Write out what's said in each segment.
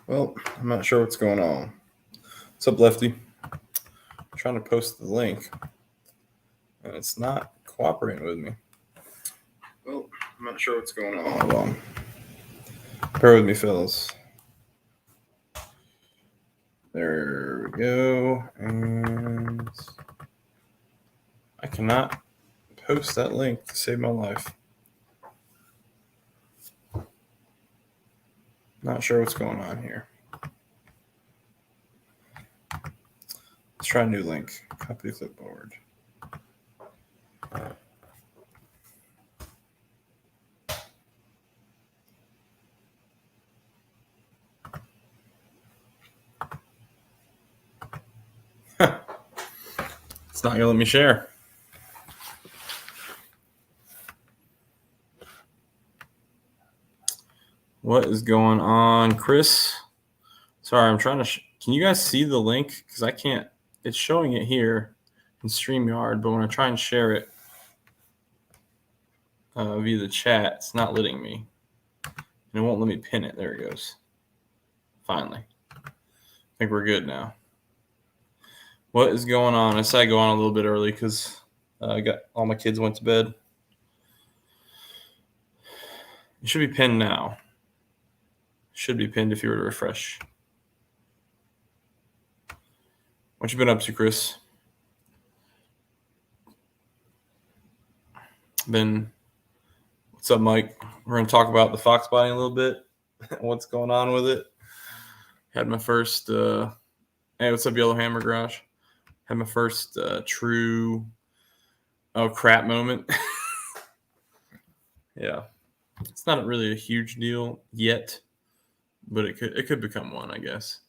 Well, I'm not sure what's going on. What's up, Lefty? I'm trying to post the link, and it's not cooperating with me. Well, I'm not sure what's going on. Hold on. Bear with me, fellas. There we go. And I cannot post that link to save my life. Not sure what's going on here. Let's try a new link. Copy clipboard. It's not going to let me share. What is going on, Chris? Sorry, I'm trying to... Can you guys see the link? Because I can't... It's showing it here in StreamYard, but when I try and share it via the chat, it's not letting me. And it won't let me pin it. There it goes. Finally. I think we're good now. What is going on? I decided to go on a little bit early because I got all my kids went to bed. It should be pinned now. Should be pinned if you were to refresh. What you been up to, Chris? What's up, Mike? We're going to talk about the Foxbody a little bit. What's going on with it? Had my first, hey, what's up, Yellowhammer Garage? Had my first true, crap moment. Yeah. It's not really a huge deal yet, but it could become one, I guess.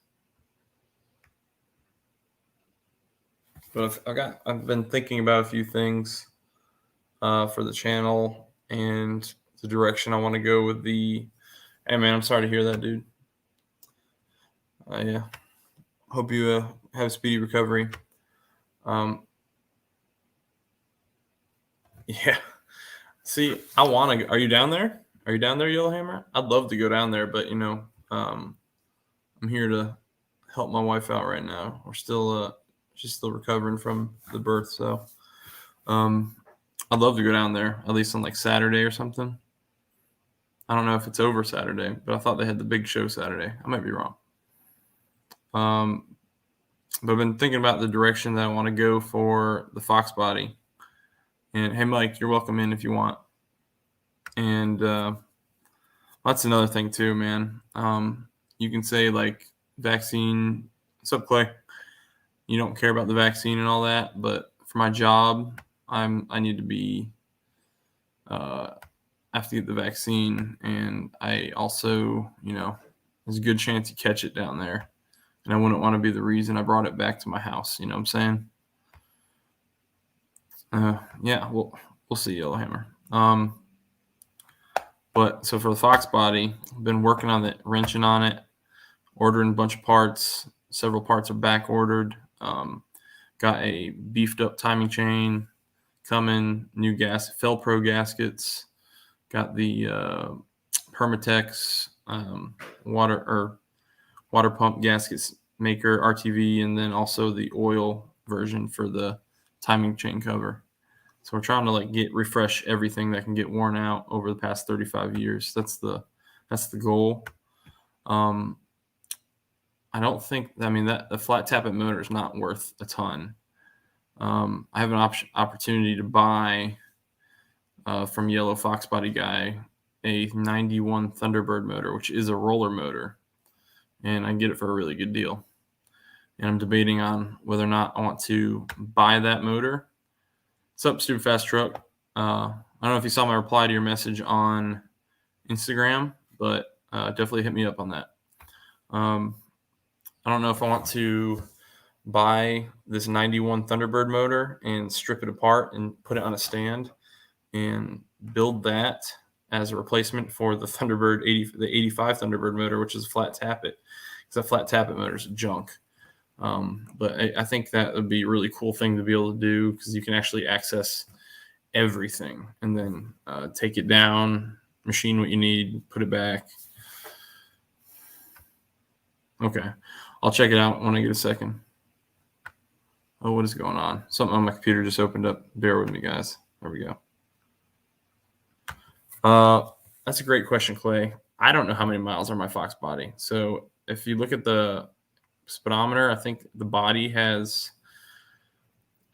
But I've been thinking about a few things for the channel and the direction I want to go with the. Hey man, I'm sorry to hear that, dude. Yeah, hope you have a speedy recovery. Yeah. See, I want to. Are you down there? Are you down there, Yellowhammer? I'd love to go down there, but I'm here to help my wife out right now. She's still recovering from the birth, so I'd love to go down there at least on like Saturday or something. I don't know if it's over Saturday, but I thought they had the big show Saturday. I might be wrong. But I've been thinking about the direction that I want to go for the Foxbody. And hey, Mike, you're welcome in if you want. And that's another thing too, man. You can say like vaccine. What's up, Clay? You don't care about the vaccine and all that, but for my job, I need to be. I have to get the vaccine, and I also, there's a good chance you catch it down there, and I wouldn't want to be the reason I brought it back to my house. You know what I'm saying? Yeah, we'll see, Yellowhammer. But so for the Foxbody, I've been working on it, wrenching on it, ordering a bunch of parts. Several parts are back ordered. Got a beefed up timing chain coming, new Felpro gaskets. Got the Permatex water pump gaskets maker RTV, and then also the oil version for the timing chain cover. So we're trying to refresh everything that can get worn out over the past 35 years. That's the goal. I don't think, that the flat tappet motor is not worth a ton. I have an opportunity to buy from Yellow Foxbody guy a 91 Thunderbird motor, which is a roller motor, and I can get it for a really good deal. And I'm debating on whether or not I want to buy that motor. What's up, Stupid Fast Truck? I don't know if you saw my reply to your message on Instagram, but definitely hit me up on that. I don't know if I want to buy this 91 Thunderbird motor and strip it apart and put it on a stand and build that as a replacement for the Thunderbird the 85 Thunderbird motor, which is a flat tappet, because that flat tappet motor is junk. But I think that would be a really cool thing to be able to do, because you can actually access everything and then take it down, machine what you need, put it back. Okay. I'll check it out when I get a second. Oh, what is going on? Something on my computer just opened up. Bear with me, guys. There we go. That's a great question, Clay. I don't know how many miles are my Foxbody. So if you look at the speedometer, I think the body has,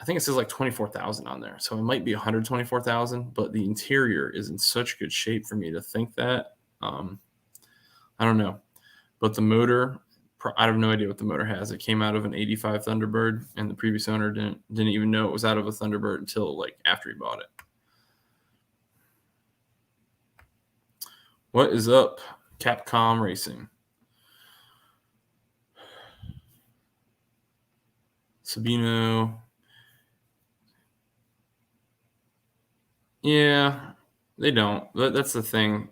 I think it says like 24,000 on there. So it might be 124,000, but the interior is in such good shape for me to think that. I don't know. But the motor, I have no idea what the motor has. It came out of an 85 Thunderbird, and the previous owner didn't even know it was out of a Thunderbird until like after he bought it. What is up, Capcom Racing? Sabino. Yeah, they don't. That's the thing.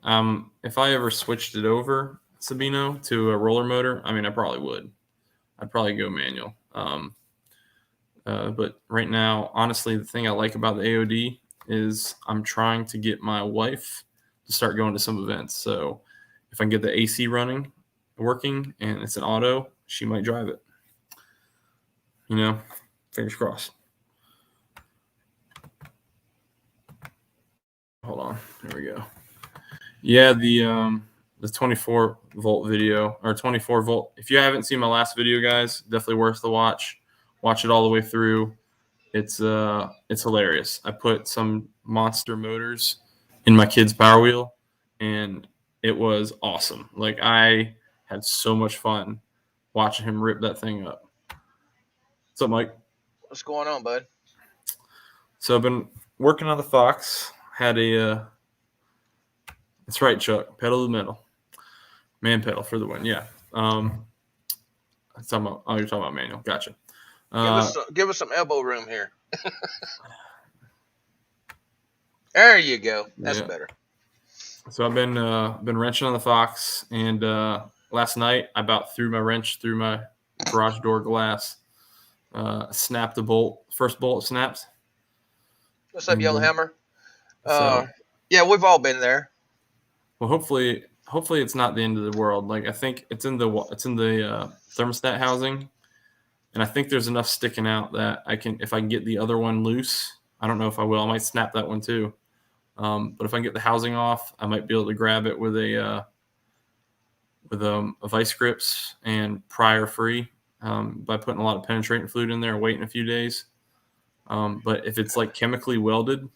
If I ever switched it over, Sabino, to a roller motor, I mean, I probably would. I'd probably go manual. But right now, honestly, the thing I like about the AOD is I'm trying to get my wife to start going to some events. So if I can get the AC working, and it's an auto, she might drive it. You know, fingers crossed. Hold on. There we go. Yeah, the 24 volt video, or 24 volt. If you haven't seen my last video, guys, definitely worth the watch. Watch it all the way through. It's hilarious. I put some monster motors in my kid's Power Wheel, and it was awesome. Like, I had so much fun watching him rip that thing up. What's up, Mike? What's going on, bud? So I've been working on the Fox. Had a that's right, Chuck. Pedal to the metal. Man pedal for the win. Yeah. You're talking about manual. Gotcha. Give us some elbow room here. There you go. That's better. So I've been wrenching on the Fox, and last night I about threw my wrench through my garage door glass. Snapped the bolt. First bolt snapped. What's up, Yellowhammer? Yeah, we've all been there. Well, hopefully it's not the end of the world. Like, I think it's in the thermostat housing, and I think there's enough sticking out that if I can get the other one loose. I don't know if I will. I might snap that one too. But if I can get the housing off, I might be able to grab it with a vice grips and prior free by putting a lot of penetrating fluid in there and waiting a few days. But if it's like chemically welded,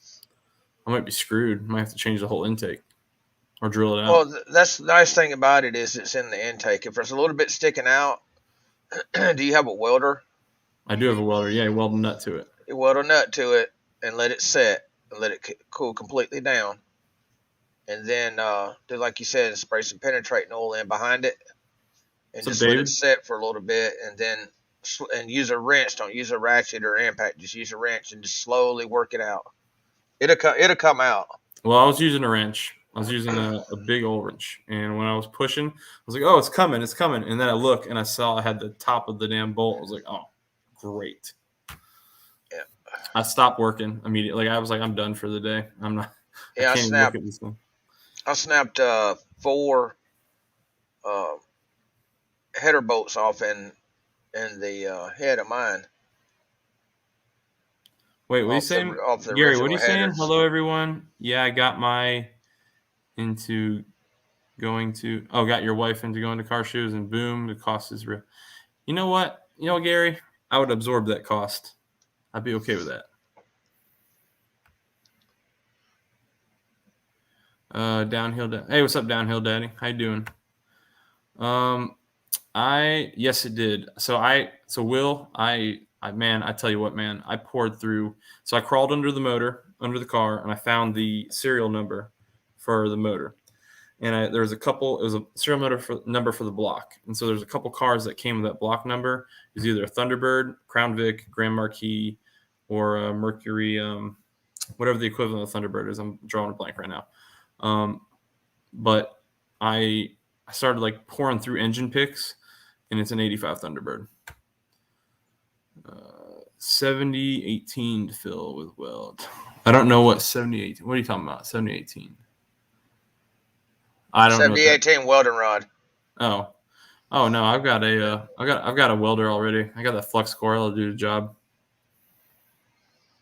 I might be screwed. I might have to change the whole intake or drill it out. Well, that's the nice thing about it is it's in the intake. If there's a little bit sticking out, do you have a welder? I do have a welder. Yeah, weld a nut to it. You weld a nut to it and let it set and let it cool completely down. And then, do like you said, spray some penetrating oil in behind it, and just let it set for a little bit, and then use a wrench. Don't use a ratchet or impact. Just use a wrench and just slowly work it out. It'll come out. Well, I was using a wrench. I was using a big old wrench, and when I was pushing, I was like, "Oh, it's coming! It's coming!" And then I look, and I saw I had the top of the damn bolt. I was like, "Oh, great!" Yeah. I stopped working immediately. Like, I was like, "I'm done for the day. I'm not." Yeah, I can't even look at this thing. I snapped 4 header bolts off in the head of mine. Wait, what are you saying? Gary, what are you saying? Hello, everyone. Yeah, I got got your wife into going to car shows, and boom, the cost is real. You know what? Gary, I would absorb that cost. I'd be okay with that. Downhill. Hey, what's up, Downhill Daddy? How you doing? Yes, it did. So Will, I tell you what, man, I poured through. So I crawled under the car, and I found the serial number for the motor. And there was it was a serial number for the block. And so there's a couple cars that came with that block number. It was either a Thunderbird, Crown Vic, Grand Marquis, or a Mercury, whatever the equivalent of Thunderbird is. I'm drawing a blank right now. But I started like pouring through engine picks, and it's an 85 Thunderbird. 7018 to fill with weld. I don't know what 7018. What are you talking about? 7018. I don't know. 7018 welding rod. Oh, Oh no, I've got a welder already. I got that flux core. It'll do the job.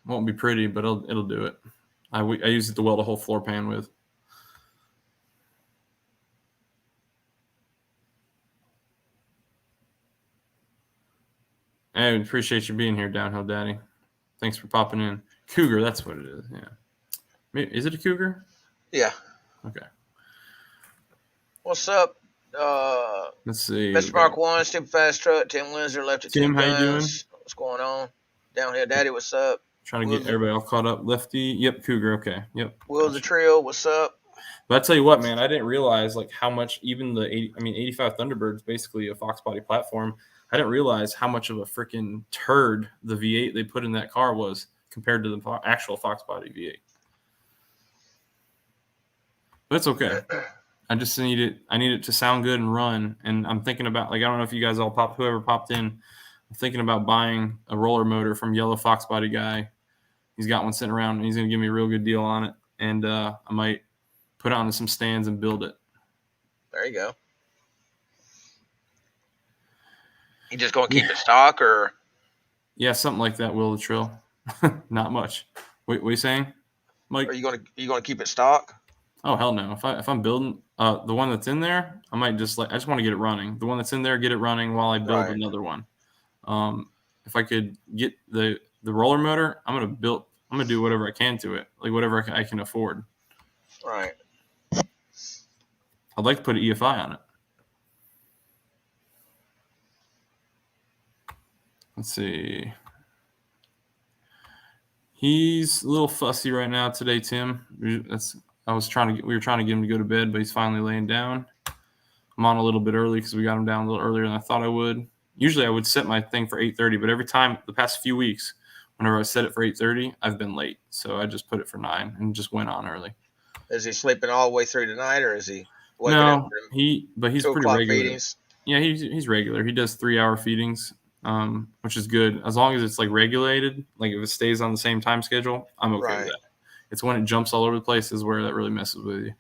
Won't be pretty, but it'll do it. I use it to weld a whole floor pan with. I appreciate you being here, Downhill Daddy. Thanks for popping in. Cougar, that's what it is. Yeah. Is it a Cougar? Yeah. Okay. What's up? Let's see. Mr. Mark 1, Stupid Fast Truck, Tim Windsor, Left at Tim, Two how you doing? Guns. What's going on? Downhill Daddy, what's up? Trying to get everybody all caught up. Lefty, yep. Cougar, okay, yep. Will the Trio, what's up? But I tell you what, man, I didn't realize like how much even the 85 Thunderbird's basically a Foxbody platform. I didn't realize how much of a freaking turd the V8 they put in that car was compared to the actual Foxbody V8. But it's okay. I just need it. I need it to sound good and run. And I'm thinking about, like, I don't know if you guys all whoever popped in, I'm thinking about buying a roller motor from Yellow Foxbody guy. He's got one sitting around and he's going to give me a real good deal on it. And I might put it onto some stands and build it. There you go. You just going to keep it stock or? Yeah, something like that, Will the Trill. Not much. What are you saying, Mike? Are you going to keep it stock? Oh, hell no. If I'm building the one that's in there, I might just I just want to get it running. The one that's in there, get it running while I build another one. If I could get the roller motor, I'm gonna do whatever I can to it, like whatever I can afford. Right. I'd like to put an EFI on it. Let's see. He's a little fussy right now today, Tim. We were trying to get him to go to bed, but he's finally laying down. I'm on a little bit early because we got him down a little earlier than I thought I would. Usually I would set my thing for 8:30, but every time the past few weeks, whenever I set it for 8:30, I've been late. So I just put it for 9 and just went on early. Is he sleeping all the way through tonight, or is he waking up? But he's pretty regular. Feedings? Yeah, he's regular. He does 3-hour feedings, which is good as long as it's like regulated. Like if it stays on the same time schedule, I'm okay with that. It's when it jumps all over the place is where that really messes with you.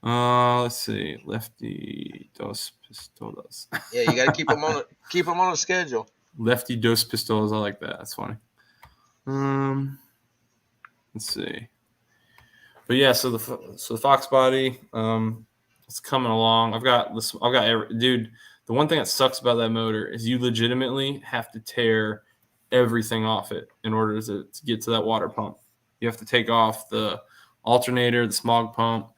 Let's see, Lefty dos pistolas. Yeah, you got to keep them on a schedule. Lefty dos pistolas, I like that. That's funny. Let's see. But yeah, so the Foxbody, it's coming along. Dude. The one thing that sucks about that motor is you legitimately have to tear everything off it in order to get to that water pump. You have to take off the alternator, the smog pump,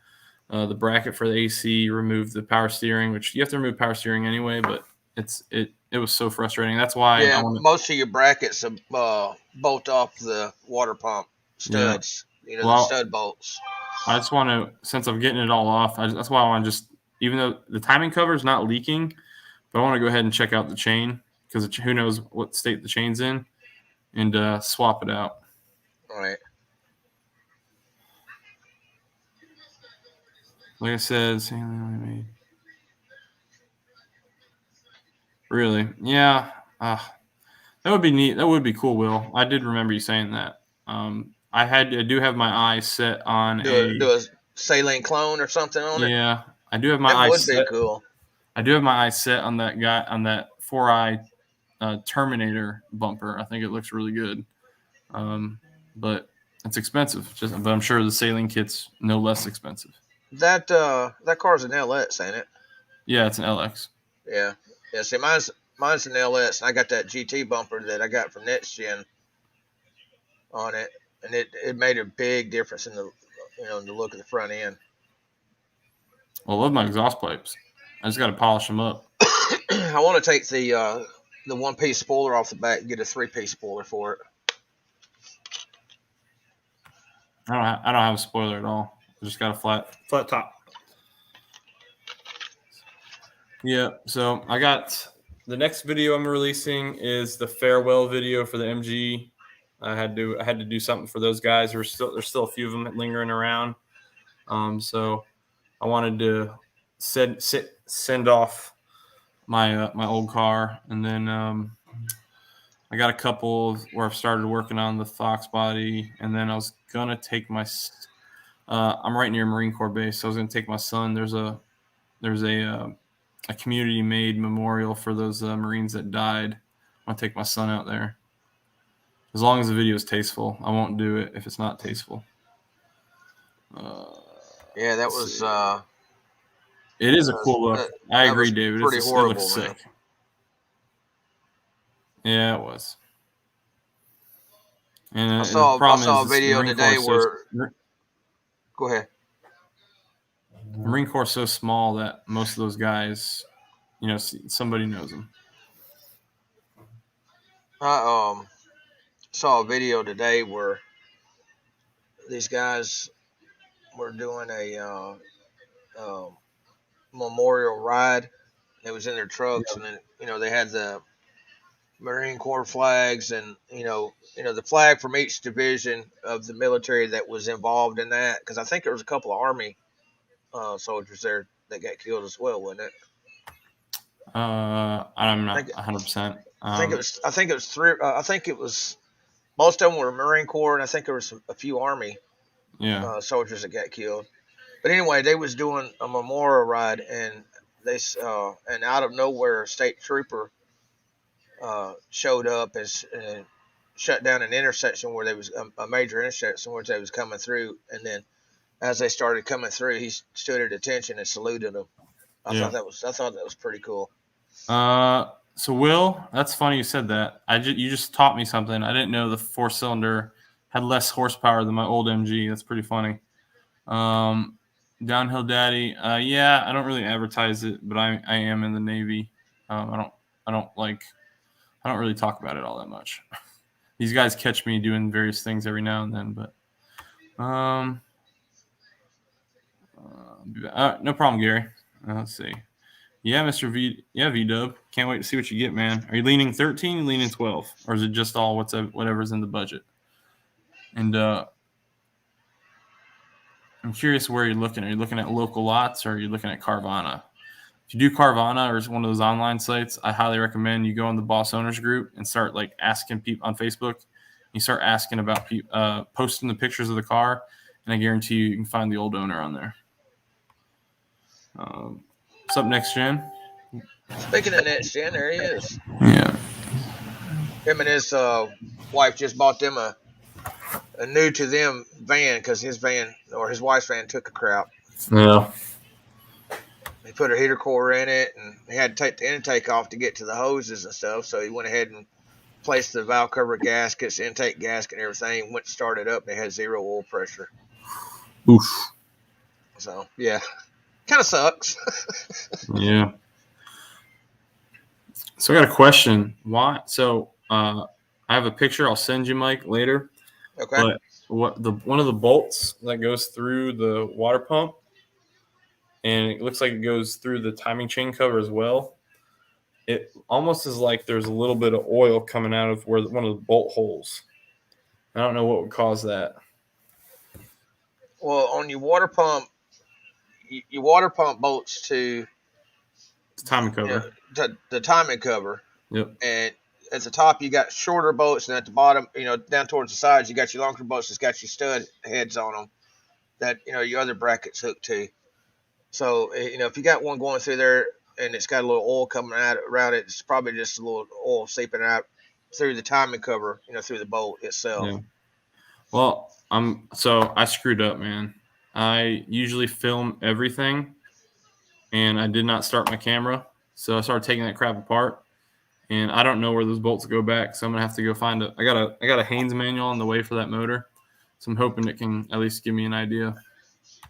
the bracket for the AC, remove the power steering, which you have to remove power steering anyway, but it was so frustrating. That's why most of your brackets bolt off the water pump studs, the stud bolts. I just want to, since I'm getting it all off, that's why I want to just, even though the timing cover is not leaking, but I want to go ahead and check out the chain because who knows what state the chain's in and swap it out. All right. Like I said, really, yeah, that would be neat. That would be cool, Will. I did remember you saying that. I do have my eye set on do a saline clone or something on it. Yeah, I do have my eye set. That would be cool. I do have my eye set on that guy on that 4i Terminator bumper. I think it looks really good, but it's expensive. But I'm sure the saline kit's no less expensive. That car's an LX, ain't it? Yeah, it's an LX. Yeah. See, mine's an LS, and I got that GT bumper that I got from Next Gen on it, and it made a big difference in the look of the front end. Well, I love my exhaust pipes. I just got to polish them up. I want to take the one-piece spoiler off the back and get a 3-piece spoiler for it. I don't have a spoiler at all. I just got a flat top. Yeah, so I got the next video I'm releasing is the farewell video for the MG. I had to do something for those guys. There's still a few of them lingering around. So I wanted to send off my old car, and then I got a couple where I've started working on the Foxbody, and then I was gonna take my. I'm right near Marine Corps base, so I was gonna take my son. There's a a community-made memorial for those Marines that died. I want to take my son out there. As long as the video is tasteful, I won't do it if it's not tasteful. Yeah, that was. It is a cool look. I agree, David. Pretty horrible, it looks man. sick. Yeah, it was. And I saw a video today where. Go ahead. The Marine Corps is so small that most of those guys, somebody knows them. I saw a video today where these guys were doing a memorial ride. It was in their trucks, and then they had the Marine Corps flags, and the flag from each division of the military that was involved in that. Because I think there was a couple of Army soldiers there that got killed as well, wasn't it? I'm not 100%. I think it was three. I think it was most of them were Marine Corps, and I think there was a few Army soldiers that got killed. But anyway, they was doing a memorial ride, and and out of nowhere, a state trooper showed up and shut down an intersection where there was a major intersection where they was coming through, and then as they started coming through, he stood at attention and saluted them. I thought that was pretty cool. So Will, that's funny you said that. You just taught me something. I didn't know the 4-cylinder had less horsepower than my old MG. That's pretty funny. Downhill Daddy. Yeah, I don't really advertise it, but I am in the Navy. I don't really talk about it all that much. These guys catch me doing various things every now and then, but no problem, Gary. Let's see. Yeah, Mr. V. Yeah, V-Dub. Can't wait to see what you get, man. Are you leaning 13, leaning 12? Or is it just all whatever's in the budget? And I'm curious where you're looking. Are you looking at local lots or are you looking at Carvana? If you do Carvana or one of those online sites, I highly recommend you go on the Boss Owners group and start asking people on Facebook. You start asking about posting the pictures of the car, and I guarantee you can find the old owner on there. What's up, Next Gen? Speaking of Next Gen, there he is. Yeah. Him and his wife just bought them a new to them van because his van or his wife's van took a crap. Yeah. He put a heater core in it, and he had to take the intake off to get to the hoses and stuff. So he went ahead and placed the valve cover gaskets, intake gasket, and everything. Went to start it up, and it had 0 oil pressure. Oof. So yeah, kind of sucks. Yeah. So I got a question. Why? So I have a picture. I'll send you, Mike, later. Okay. But one of the bolts that goes through the water pump, and it looks like it goes through the timing chain cover as well. It almost is like there's a little bit of oil coming out of one of the bolt holes. I don't know what would cause that. Well, on your water pump bolts to the timing cover. The timing cover. Yep. And at the top, you got shorter bolts, and at the bottom, down towards the sides, you got your longer bolts that's got your stud heads on them that, your other brackets hooked to. So, if you got one going through there and it's got a little oil coming out around it, it's probably just a little oil seeping out through the timing cover, through the bolt itself. Yeah. Well, so I screwed up, man. I usually film everything, and I did not start my camera. So I started taking that crap apart, and I don't know where those bolts go back. So I'm gonna have to go find it. I got a Haynes manual on the way for that motor, so I'm hoping it can at least give me an idea.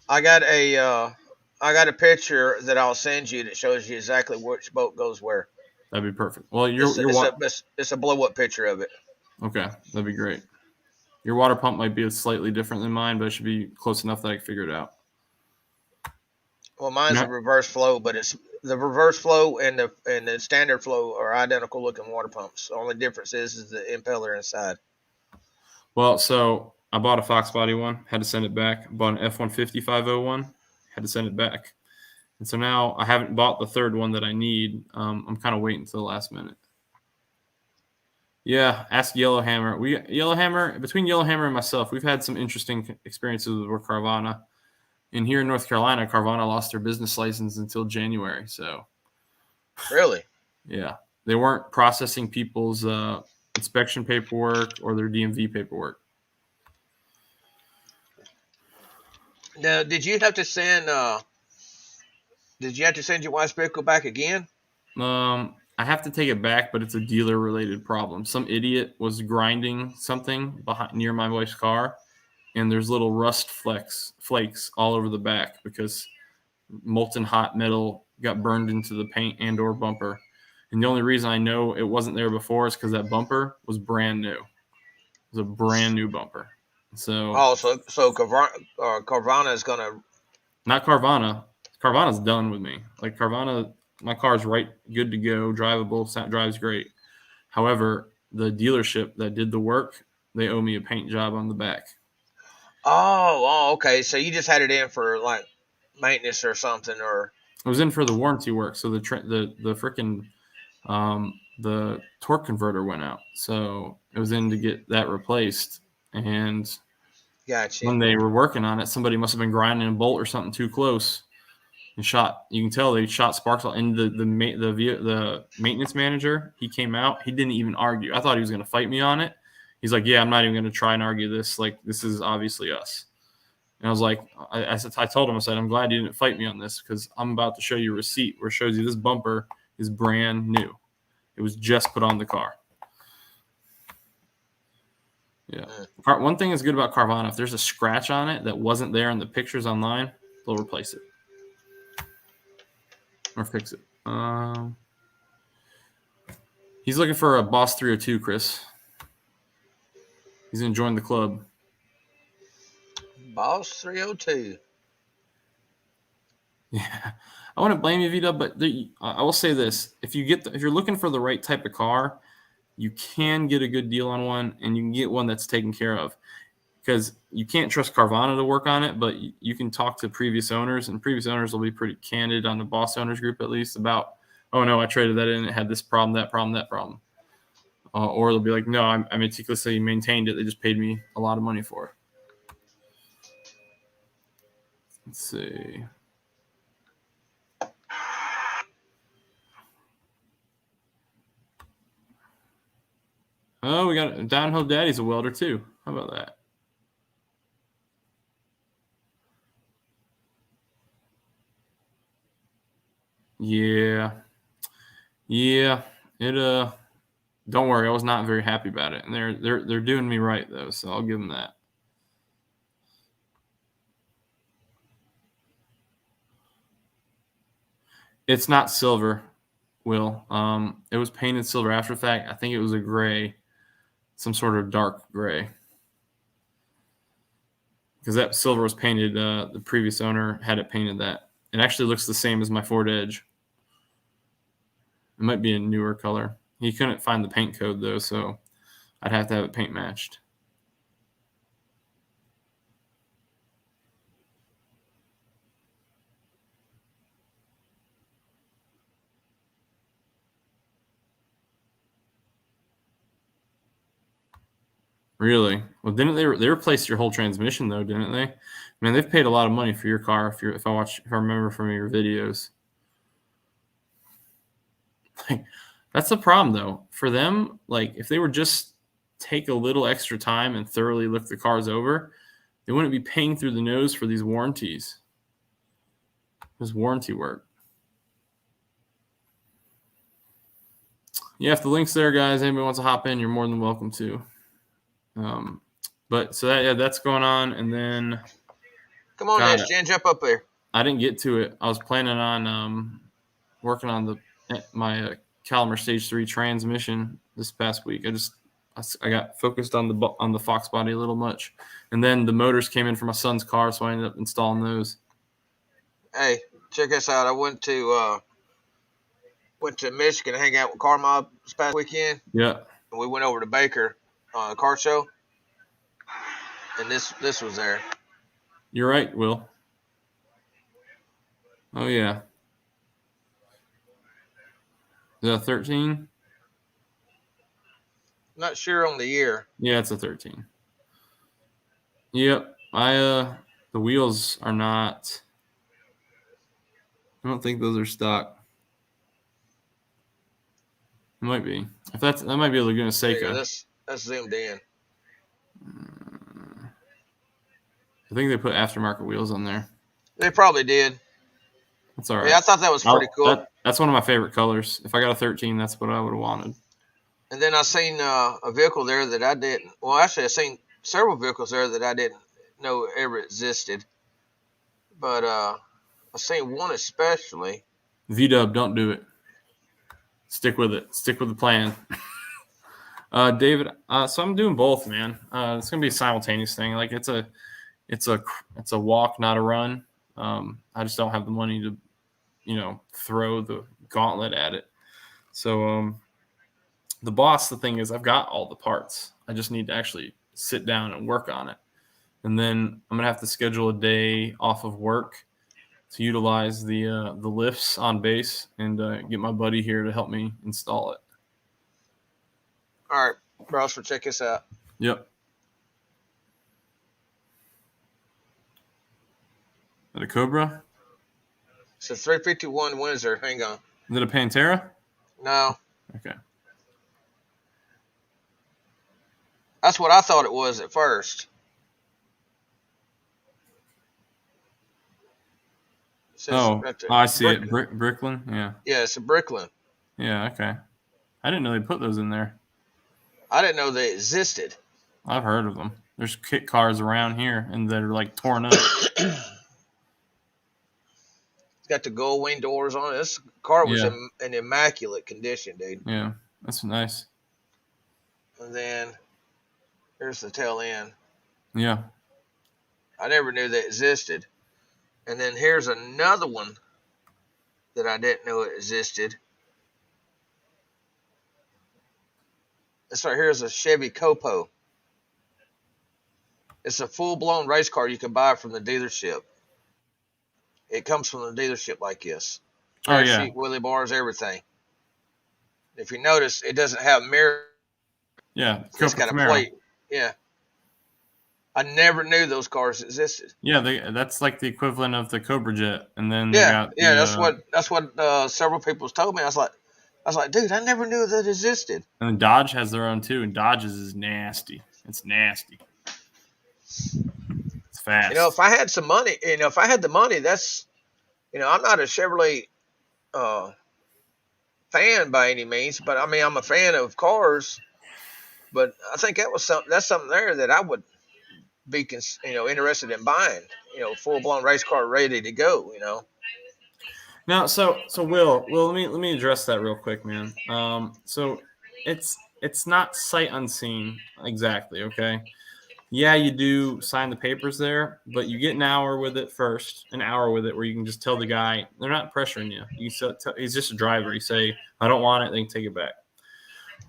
I got a picture that I'll send you that shows you exactly which bolt goes where. That'd be perfect. Well, it's a blow up picture of it. Okay, that'd be great. Your water pump might be slightly different than mine, but it should be close enough that I can figure it out. Well, mine's a reverse flow, but it's the reverse flow and the standard flow are identical looking water pumps. The only difference is the impeller inside. Well, so I bought a Foxbody one, had to send it back. I bought an F-150 501, had to send it back. And so now I haven't bought the third one that I need. I'm kind of waiting until the last minute. Yeah, ask Yellowhammer. Between Yellowhammer and myself, we've had some interesting experiences with Carvana. And here in North Carolina, Carvana lost their business license until January. So Really? Yeah, they weren't processing people's inspection paperwork or their DMV paperwork. Now, did you have to send? Did you have to send your wife's vehicle back again? I have to take it back, but it's a dealer-related problem. Some idiot was grinding something behind near my wife's car, and there's little rust flakes all over the back because molten hot metal got burned into the paint and or bumper. And the only reason I know it wasn't there before is because that bumper was brand new. It was a brand new bumper. So Oh, so Carvana is gonna. not Carvana. Carvana's done with me. Like Carvana, my car's right, good to go, drivable, drives great. However, the dealership that did the work, they owe me a paint job on the back. Okay. So you just had it in for like maintenance or something, or I was in for the warranty work, so the freaking the torque converter went out, so it was in to get that replaced. And gotcha. when they were working on it, somebody must have been grinding a bolt or something too close and shot. You can tell they shot sparks. And the maintenance manager, he came out. He didn't even argue. I thought he was going to fight me on it. He's like, "Yeah, I'm not even going to try and argue this. Like, this is obviously us." And I was like, I told him, I said, "I'm glad you didn't fight me on this because I'm about to show you a receipt where it shows you this bumper is brand new. It was just put on the car." Yeah. One thing that's good about Carvana, if there's a scratch on it that wasn't there in the pictures online, they'll replace it or fix it. He's looking for a Boss 302, Chris. He's going to join the club. Boss 302. Yeah. I wouldn't blame you, Vito, but I will say this. If you're looking for the right type of car, you can get a good deal on one, and you can get one that's taken care of. Because you can't trust Carvana to work on it, but you can talk to previous owners, and previous owners will be pretty candid on the Boss Owners group at least about, "Oh, no, I traded that in. It had this problem, that problem, that problem." Or they'll be like, "No, I meticulously maintained it. They just paid me a lot of money for it." Let's see. Oh, we got Downhill Daddy's a welder too. How about that? Yeah. Yeah. It don't worry, I was not very happy about it. And they're doing me right though, so I'll give them that. It's not silver, Will. It was painted silver after the fact. I think it was a gray, some sort of dark gray. Because that silver was painted, the previous owner had it painted that. It actually looks the same as my Ford Edge. It might be a newer color. He couldn't find the paint code though, so I'd have to have it paint matched. Really? Well, didn't they replaced your whole transmission though, didn't they? Man, they've paid a lot of money for your car if I remember from your videos. That's the problem though. For them, like if they were just take a little extra time and thoroughly look the cars over, they wouldn't be paying through the nose for these warranties. This warranty work. Yeah, if the link's there, guys, anybody wants to hop in, you're more than welcome to. But so that's going on, and then Come on, Jen, jump up there. I didn't get to it. I was planning on working on my Caliber Stage 3 transmission this past week. I got focused on the Foxbody a little much, and then the motors came in for my son's car, so I ended up installing those. Hey, check this out. I went to Michigan to hang out with Car Mob this past weekend. Yeah. And we went over to Baker on a car show, and this was there. You're right, Will. Oh yeah. Is that a 13? Not sure on the year. Yeah, it's a 13. Yep. The wheels are not. I don't think those are stock. It might be. If that might be a Laguna Seca. That's zoomed in. I think they put aftermarket wheels on there. They probably did. That's all right. Yeah, I thought that was pretty cool. That's one of my favorite colors. If I got a 13, that's what I would have wanted. And then I seen a vehicle there that I didn't. Well, actually, I seen several vehicles there that I didn't know ever existed. But I seen one especially. V-Dub, don't do it. Stick with it. Stick with the plan. David, so I'm doing both, man. It's gonna be a simultaneous thing. Like it's a walk, not a run. I just don't have the money to, throw the gauntlet at it. So the thing is, I've got all the parts. I just need to actually sit down and work on it. And then I'm gonna have to schedule a day off of work to utilize the lifts on base and get my buddy here to help me install it. All right, Brailsford, check this out. Yep. Is that a Cobra? It's a 351 Windsor. Hang on. Is it a Pantera? No. Okay. That's what I thought it was at first. I see it. Bricklin? Yeah. Yeah, it's a Bricklin. Yeah, okay. I didn't know they put those in there. I didn't know they existed. I've heard of them. There's kit cars around here, and they're like torn up. It's got the gold wing doors on it. This car was in immaculate condition, dude. Yeah, that's nice. And then here's the tail end. Yeah. I never knew they existed. And then here's another one that I didn't know existed. This right here is a Chevy Coupe. It's a full-blown race car you can buy from the dealership. It comes from the dealership like this. Seat, wheelie bars, everything. If you notice, it doesn't have mirror. Yeah, it's got a plate. Yeah. I never knew those cars existed. Yeah, that's like the equivalent of the Cobra Jet, and then that's what several people told me. I was like, dude, I never knew that existed. And Dodge has their own too, and Dodge's is nasty. It's nasty. It's fast. If I had some money, if I had the money, that's, I'm not a Chevrolet fan by any means, but I mean, I'm a fan of cars. But I think that's something there that I would be, interested in buying. Full blown race car ready to go. Now, so Will, let me address that real quick, man. So it's not sight unseen exactly, okay? Yeah, you do sign the papers there, but you get an hour with it where you can just tell the guy, they're not pressuring you. He's just a driver. You say, I don't want it, they can take it back.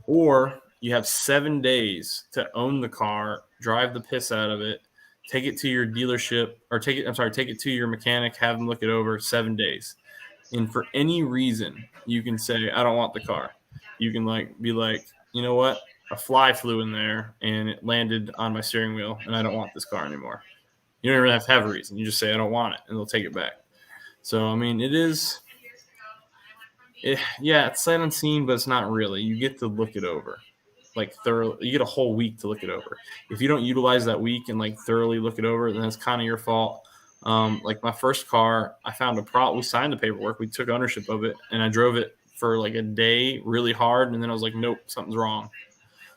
Or you have 7 days to own the car, drive the piss out of it, take it to your dealership, or take it to your mechanic, have them look it over. 7 days. And for any reason, you can say, I don't want the car. You can be like, you know what? A fly flew in there and it landed on my steering wheel, and I don't want this car anymore. You don't even have to have a reason. You just say, I don't want it, and they'll take it back. So, I mean, it's sight unseen, but it's not really. You get to look it over, thoroughly. You get a whole week to look it over. If you don't utilize that week and thoroughly look it over, then it's kind of your fault. My first car, I found a problem. We signed the paperwork. We took ownership of it, and I drove it for a day really hard, and then I was like, nope, something's wrong.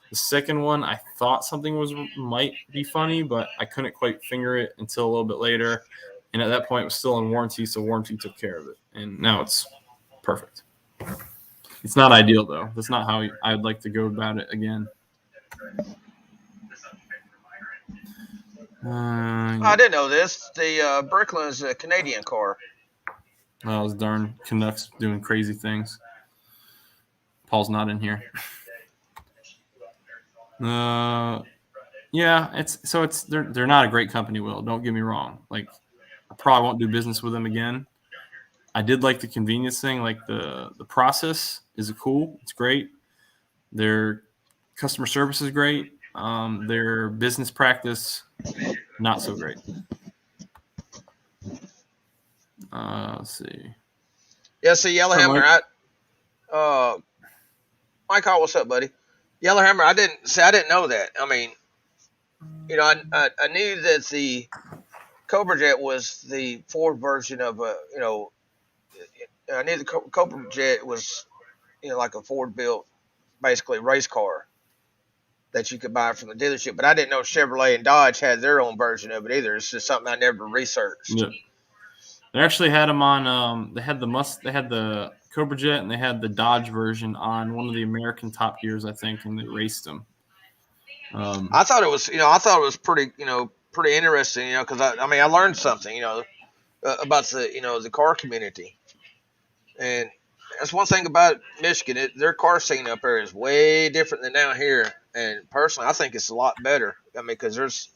The second one, I thought something might be funny, but I couldn't quite finger it until a little bit later. And at that point, it was still in warranty, so warranty took care of it. And now it's perfect. It's not ideal, though. That's not how I'd like to go about it again. I didn't know this. The Bricklin is a Canadian car. Oh, those darn Canucks doing crazy things. Paul's not in here. They're not a great company, Will. Don't get me wrong. I probably won't do business with them again. I did like the convenience thing. The process is cool. It's great. Their customer service is great. Their business practice, not so great. Let's see. Yeah, so Yellowhammer, Mike Hall, what's up, buddy? Yellowhammer, I didn't know that. I mean, I knew that the Cobra Jet was the Ford version of I knew the Cobra Jet was, like a Ford built, basically race car that you could buy from the dealership. But I didn't know Chevrolet and Dodge had their own version of it either. It's just something I never researched. Yeah. They actually had them on. They had the Cobra Jet, and they had the Dodge version on one of the American Top Gears, I think, and they raced them. I thought it was pretty, pretty interesting, because I learned something, about the car community, and that's one thing about Michigan. Their car scene up there is way different than down here, and personally, I think it's a lot better. I mean, because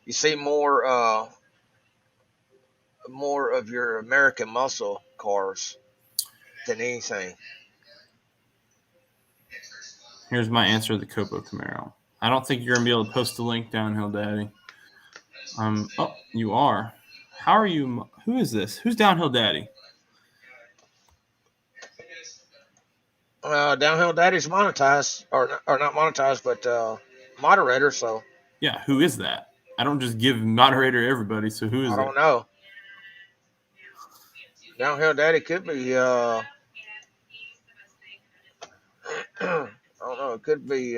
you see more of your American muscle cars than anything. Here's my answer to the Copo Camaro. I don't think you're going to be able to post a link, Downhill Daddy. Oh, you are. How are you? Who is this? Who's Downhill Daddy? Downhill Daddy's monetized, or not monetized, but moderator. So yeah, who is that? I don't just give moderator to everybody. So who is it? I don't know. Downhill Daddy could be. I don't know. It could be.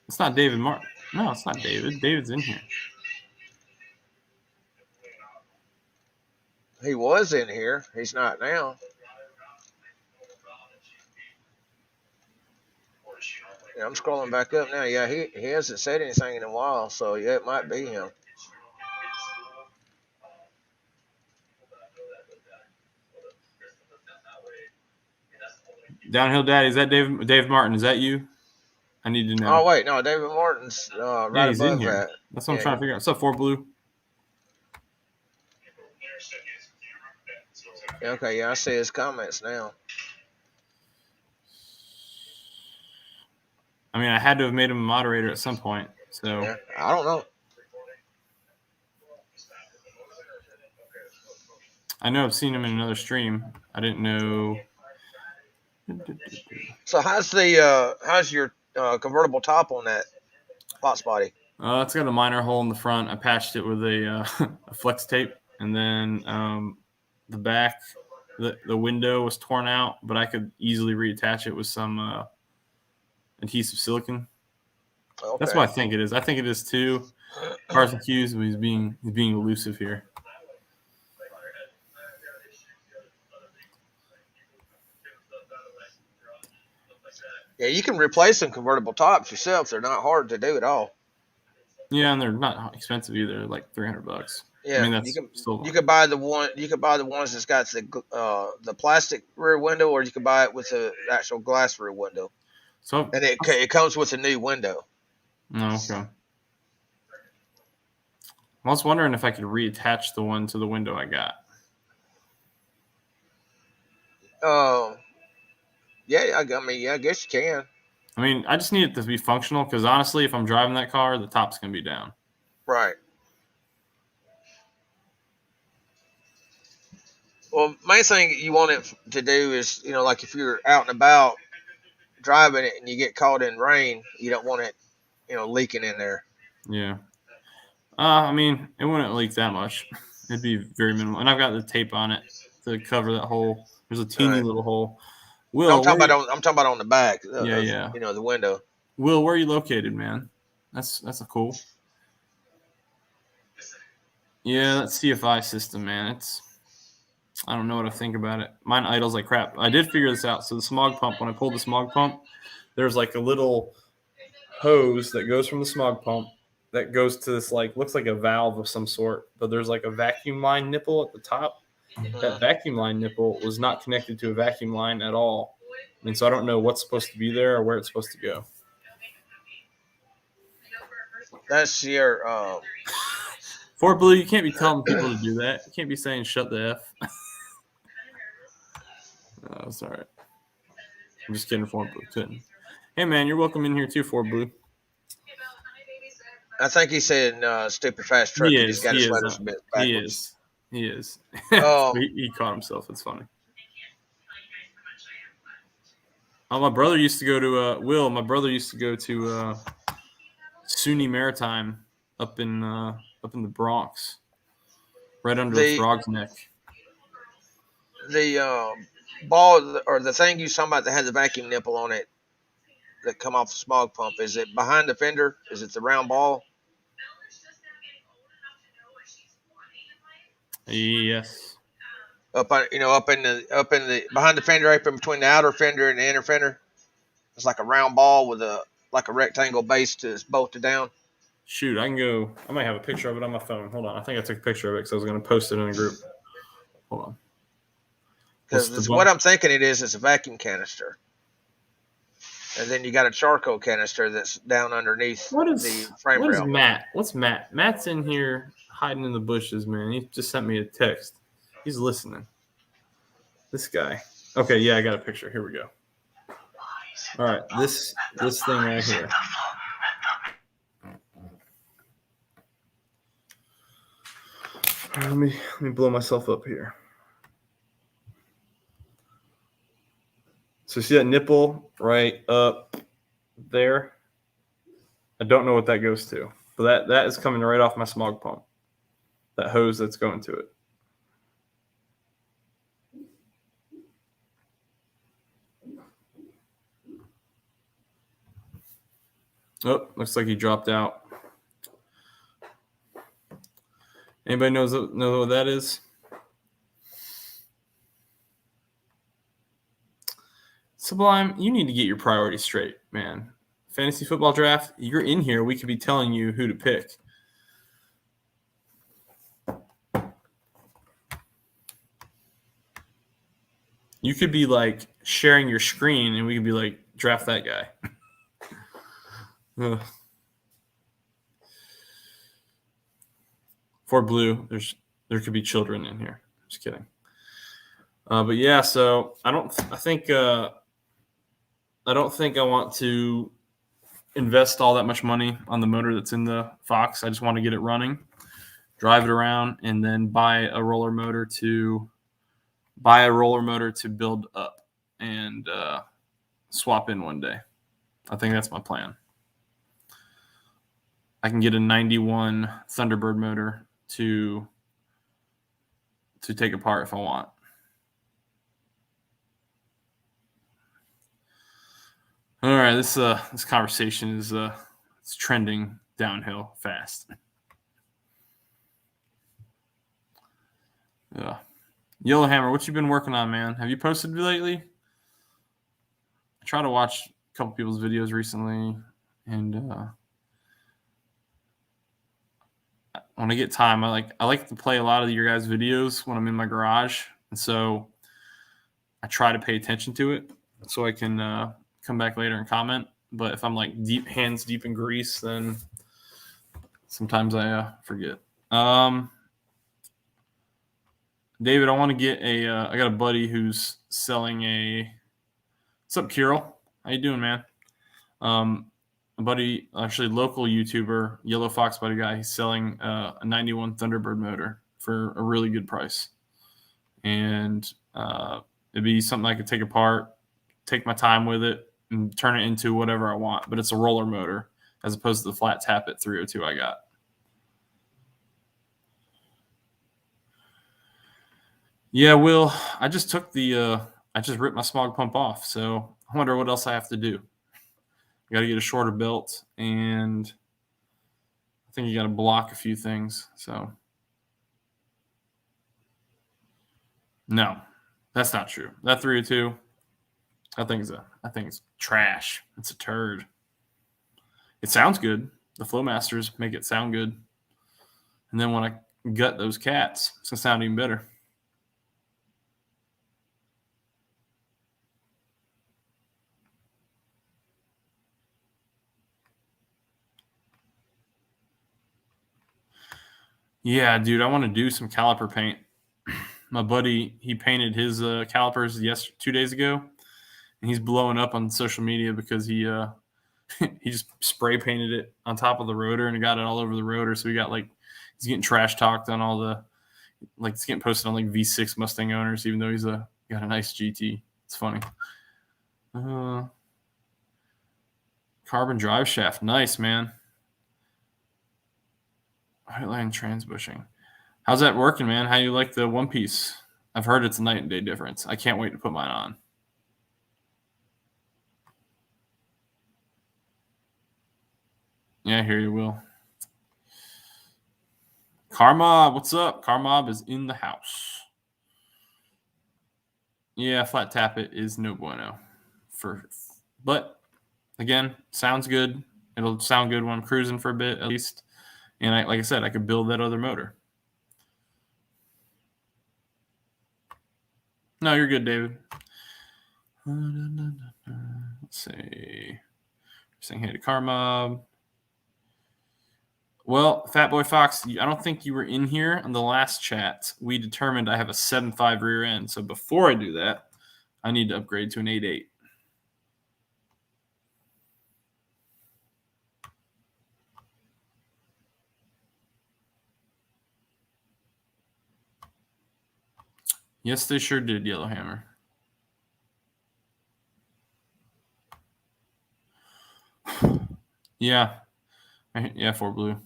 It's not David Martin. No, it's not David. David's in here. He was in here. He's not now. Yeah, I'm scrolling back up now. Yeah, he hasn't said anything in a while, so yeah, it might be him. Downhill Daddy, is that Dave Martin? Is that you? I need to know. Oh wait, no, David Martin's right he's above in here. that. That's what I'm trying to figure out. What's up, 4 Blue? Yeah, okay, yeah, I see his comments now. I mean, I had to have made him a moderator at some point. So yeah, I don't know. I know I've seen him in another stream. I didn't know. So how's your convertible top on that Foxbody? It's got a minor hole in the front. I patched it with a flex tape, and then the back, the window was torn out, but I could easily reattach it with some adhesive silicone. Okay. That's what I think it is. I think it is too. Cars and Q's, but he's being elusive here. Yeah, you can replace some convertible tops yourself. They're not hard to do at all. Yeah, and they're not expensive either. Like $300. Yeah, I mean, that's you could buy the one. You could buy the ones that's got the plastic rear window, or you could buy it with the actual glass rear window. So and it comes with a new window. Oh, okay. I was wondering if I could reattach the one to the window I got. Yeah, I guess you can. I mean, I just need it to be functional because honestly, if I'm driving that car, the top's gonna be down. Right. Well, main thing you want it to do is, like if you're out and about driving it and you get caught in rain, you don't want it, leaking in there. Yeah. I mean, it wouldn't leak that much. It'd be very minimal. And I've got the tape on it to cover that hole. There's a teeny little hole. Will, I'm talking about on the back. Yeah. The window. Will, where are you located, man? That's a cool. Yeah, that CFI system, man. I don't know what I think about it. Mine idles like crap. I did figure this out. So the smog pump, when I pulled the smog pump, there's like a little hose that goes from the smog pump that goes to this, like, looks like a valve of some sort, but there's like a vacuum line nipple at the top. That vacuum line nipple was not connected to a vacuum line at all. And so I don't know what's supposed to be there or where it's supposed to go. That's your... Fort Blue, you can't be telling people to do that. You can't be saying shut the F. Oh, sorry. I'm just kidding, Fort Blue. Couldn't. Hey, man, you're welcome in here too, Fort Blue. I think he said stupid fast truck. He just got his letters a bit backwards. He is. He caught himself. It's funny. Oh, my brother used to go to My brother used to go to SUNY Maritime up in the Bronx, right under the The Frog's Neck. the ball or the thing you talking about that has a vacuum nipple on it that come off the smog pump, is it behind the fender? Is it the round ball? Yes. Up on, up in the behind the fender, up in between the outer fender and the inner fender. It's like a round ball with a rectangle base to it's bolted down. Shoot, I might have a picture of it on my phone. Hold on. I think I took a picture of it because I was going to post it in a group. Hold on. Because what I'm thinking it is a vacuum canister. And then you got a charcoal canister that's down underneath the frame rail. What is Matt? What's Matt? Matt's in here hiding in the bushes, man. He just sent me a text. He's listening. This guy. Okay, yeah, I got a picture. Here we go. All right, this thing right here. Let me blow myself up here. So see that nipple right up there? I don't know what that goes to, but that is coming right off my smog pump. That hose that's going to it. Oh, looks like he dropped out. Anybody know what that is? Sublime, you need to get your priorities straight, man. Fantasy football draft, you're in here. We could be telling you who to pick. You could be like sharing your screen and we could be like, draft that guy. For blue, there could be children in here. Just kidding. But yeah, so I don't think I want to invest all that much money on the motor that's in the Fox. I just want to get it running, drive it around, and then buy a roller motor to build up and swap in one day. I think that's my plan. I can get a 91 Thunderbird motor to take apart if I want. All right, this conversation is it's trending downhill fast. Yeah, Yellowhammer, what you been working on, man? Have you posted lately? I try to watch a couple people's videos recently, and when I get time, I like to play a lot of your guys' videos when I'm in my garage, and so I try to pay attention to it so I can come back later and comment. But if I'm like hands deep in grease, then sometimes I forget. David, I want to get I got a buddy who's selling what's up, Kirill? How you doing, man? A buddy, actually local YouTuber, Yellow Foxbody guy, he's selling a 91 Thunderbird motor for a really good price. And it'd be something I could take apart, take my time with it, and turn it into whatever I want. But it's a roller motor as opposed to the flat tappet 302 I got. Yeah, Will, I just took I just ripped my smog pump off. So I wonder what else I have to do. I got to get a shorter belt, and I think you got to block a few things. So no, that's not true. That 302, I think it's trash. It's a turd. It sounds good. The Flowmasters make it sound good. And then when I gut those cats, it's going to sound even better. Yeah, dude, I want to do some caliper paint. My buddy, he painted his calipers 2 days ago, and he's blowing up on social media because he he just spray painted it on top of the rotor and got it all over the rotor. So he's getting trash talked on all the it's getting posted on V6 Mustang owners, even though he's got a nice GT. It's funny. Carbon drive shaft. Nice, man. Highline transbushing. How's that working, man? How you like the one piece? I've heard it's a night and day difference. I can't wait to put mine on. Yeah, here you will. Carmob, what's up? Carmob is in the house. Yeah, flat tap it is no bueno. But again, sounds good. It'll sound good when I'm cruising for a bit at least. And like I said, I could build that other motor. No, you're good, David. Let's see. Saying hey to Carmob. Well, Fatboy Fox, I don't think you were in here on the last chat. We determined I have a 7.5 rear end. So before I do that, I need to upgrade to an 8.8. Yes, they sure did, Yellowhammer. Yeah. Yeah, 4Blue.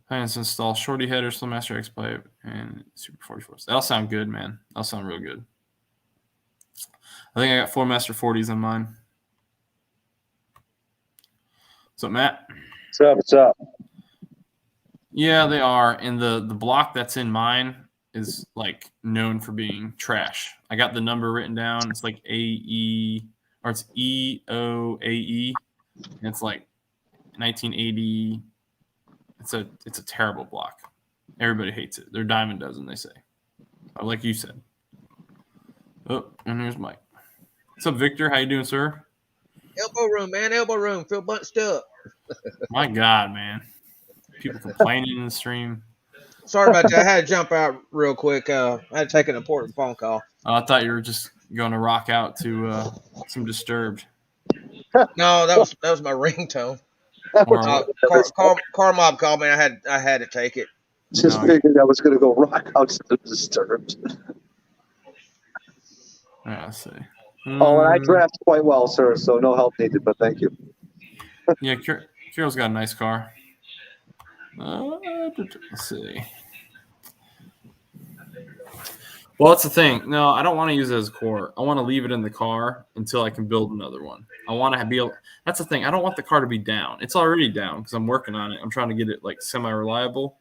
Plans to install shorty header, Slowmaster X pipe, and Super 44s. That'll sound good, man. That'll sound real good. I think I got 4 Master 40s on mine. What's up, Matt? What's up? Yeah, they are. And the block that's in mine is like known for being trash. I got the number written down. It's like AE, or it's EOAE. And it's like 1980. It's a terrible block. Everybody hates it. They're dime a dozen, they say. Like you said. Oh, and there's Mike. What's up, Victor? How you doing, sir? Elbow room, man. Elbow room. Feel bunched up. My God, man. People complaining in the stream. Sorry about that. I had to jump out real quick. I had to take an important phone call. Oh, I thought you were just going to rock out to some Disturbed. No, that was my ringtone. Car mob called me. I had to take it. Just figured I was going to go rock out to the Disturbed. Yeah, let's see. Oh, and I draft quite well, sir, so no help needed, but thank you. Yeah, Kyril's got a nice car. Let's see. Well, that's the thing. No, I don't want to use it as a core. I want to leave it in the car until I can build another one. I want to be able. That's the thing. I don't want the car to be down. It's already down because I'm working on it. I'm trying to get it like semi-reliable.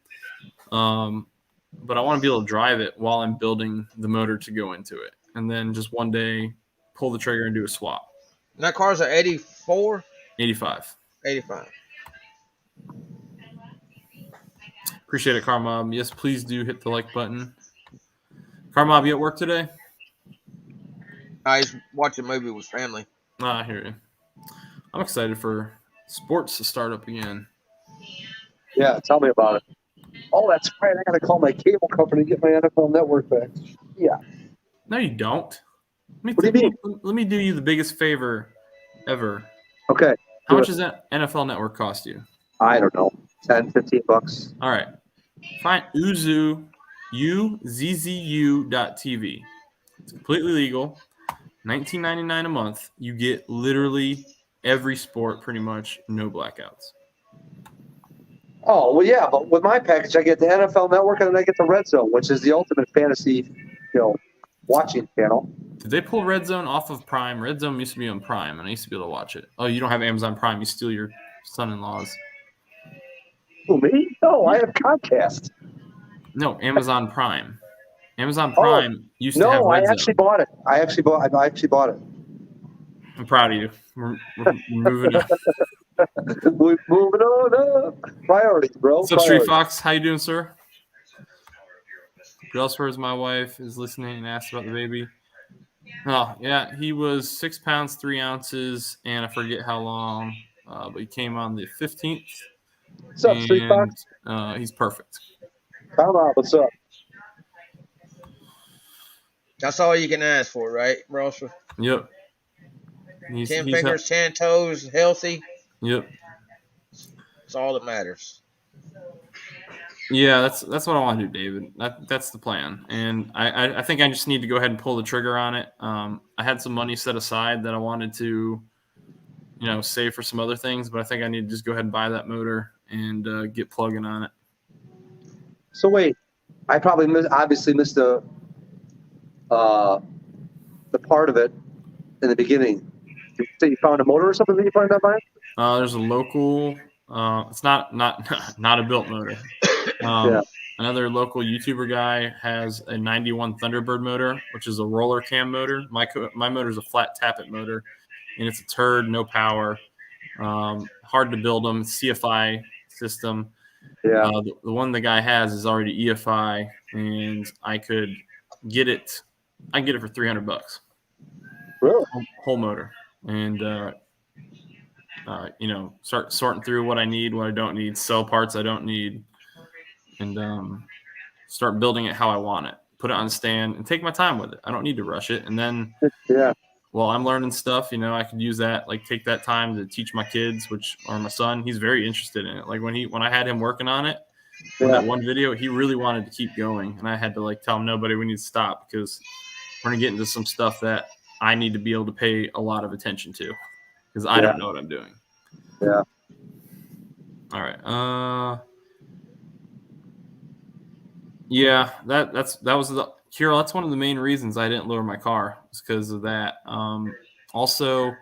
But I want to be able to drive it while I'm building the motor to go into it, and then just one day pull the trigger and do a swap. And that car's an 84? 85. 85. Appreciate it, Carmob. Yes, please do hit the like button. Carmob, you at work today? He's watching a movie with family. I hear you. I'm excited for sports to start up again. Yeah, tell me about it. Oh, that's right. I got to call my cable company to get my NFL Network back. Yeah. No, you don't. What do you mean? Let me do you the biggest favor ever. Okay. How much does that NFL Network cost you? I don't know. $10-15. All right. Fine. Uzzu, UZZU.TV. It's completely legal. $19.99 a month. You get literally every sport pretty much, no blackouts. Oh, well, yeah, but with my package, I get the NFL Network and then I get the Red Zone, which is the ultimate fantasy, watching channel. Did they pull Red Zone off of Prime? Red Zone used to be on Prime, and I used to be able to watch it. Oh, you don't have Amazon Prime. You steal your son-in-law's. Who, me? No, I have Comcast. No, Amazon Prime. Amazon Prime used to have Red Zone. No, I actually bought it. I actually bought it. I'm proud of you. We're moving on. We're moving on up. Priorities, bro. What's up, StreetFox? How you doing, sir? Brailsford, my wife, is listening and asked about the baby. Oh, yeah, he was 6 pounds, 3 ounces, and I forget how long, but he came on the 15th. What's up, StreetFox? He's perfect. Come on, what's up? That's all you can ask for, right, Brailsford? Yep. 10 fingers, 10 toes, healthy. Yep. It's all that matters. Yeah, that's what I want to do, David. That's the plan, and I think I just need to go ahead and pull the trigger on it. I had some money set aside that I wanted to, save for some other things, but I think I need to just go ahead and buy that motor and get plugging on it. So wait, I probably obviously missed the part of it in the beginning. You say you found a motor or something that you found that by? There's a local. It's not a built motor. Yeah. Another local YouTuber guy has a 91 Thunderbird motor, which is a roller cam motor. My motor is a flat tappet motor, and it's a turd, no power, hard to build them. CFI system. Yeah. The one the guy has is already EFI, and I could get it. I can get it for $300. Really? Whole motor, and start sorting through what I need, what I don't need, sell parts I don't need, and start building it how I want it. Put it on a stand and take my time with it. I don't need to rush it. And then, yeah, while I'm learning stuff, I could use that, like take that time to teach my kids, which are my son. He's very interested in it. Like when I had him working on it, on that one video, he really wanted to keep going, and I had to tell him, nobody, we need to stop because we're gonna get into some stuff that I need to be able to pay a lot of attention to because I don't know what I'm doing. Yeah. All right. Yeah, that was the Kirill. That's one of the main reasons I didn't lower my car, is because of that. Also,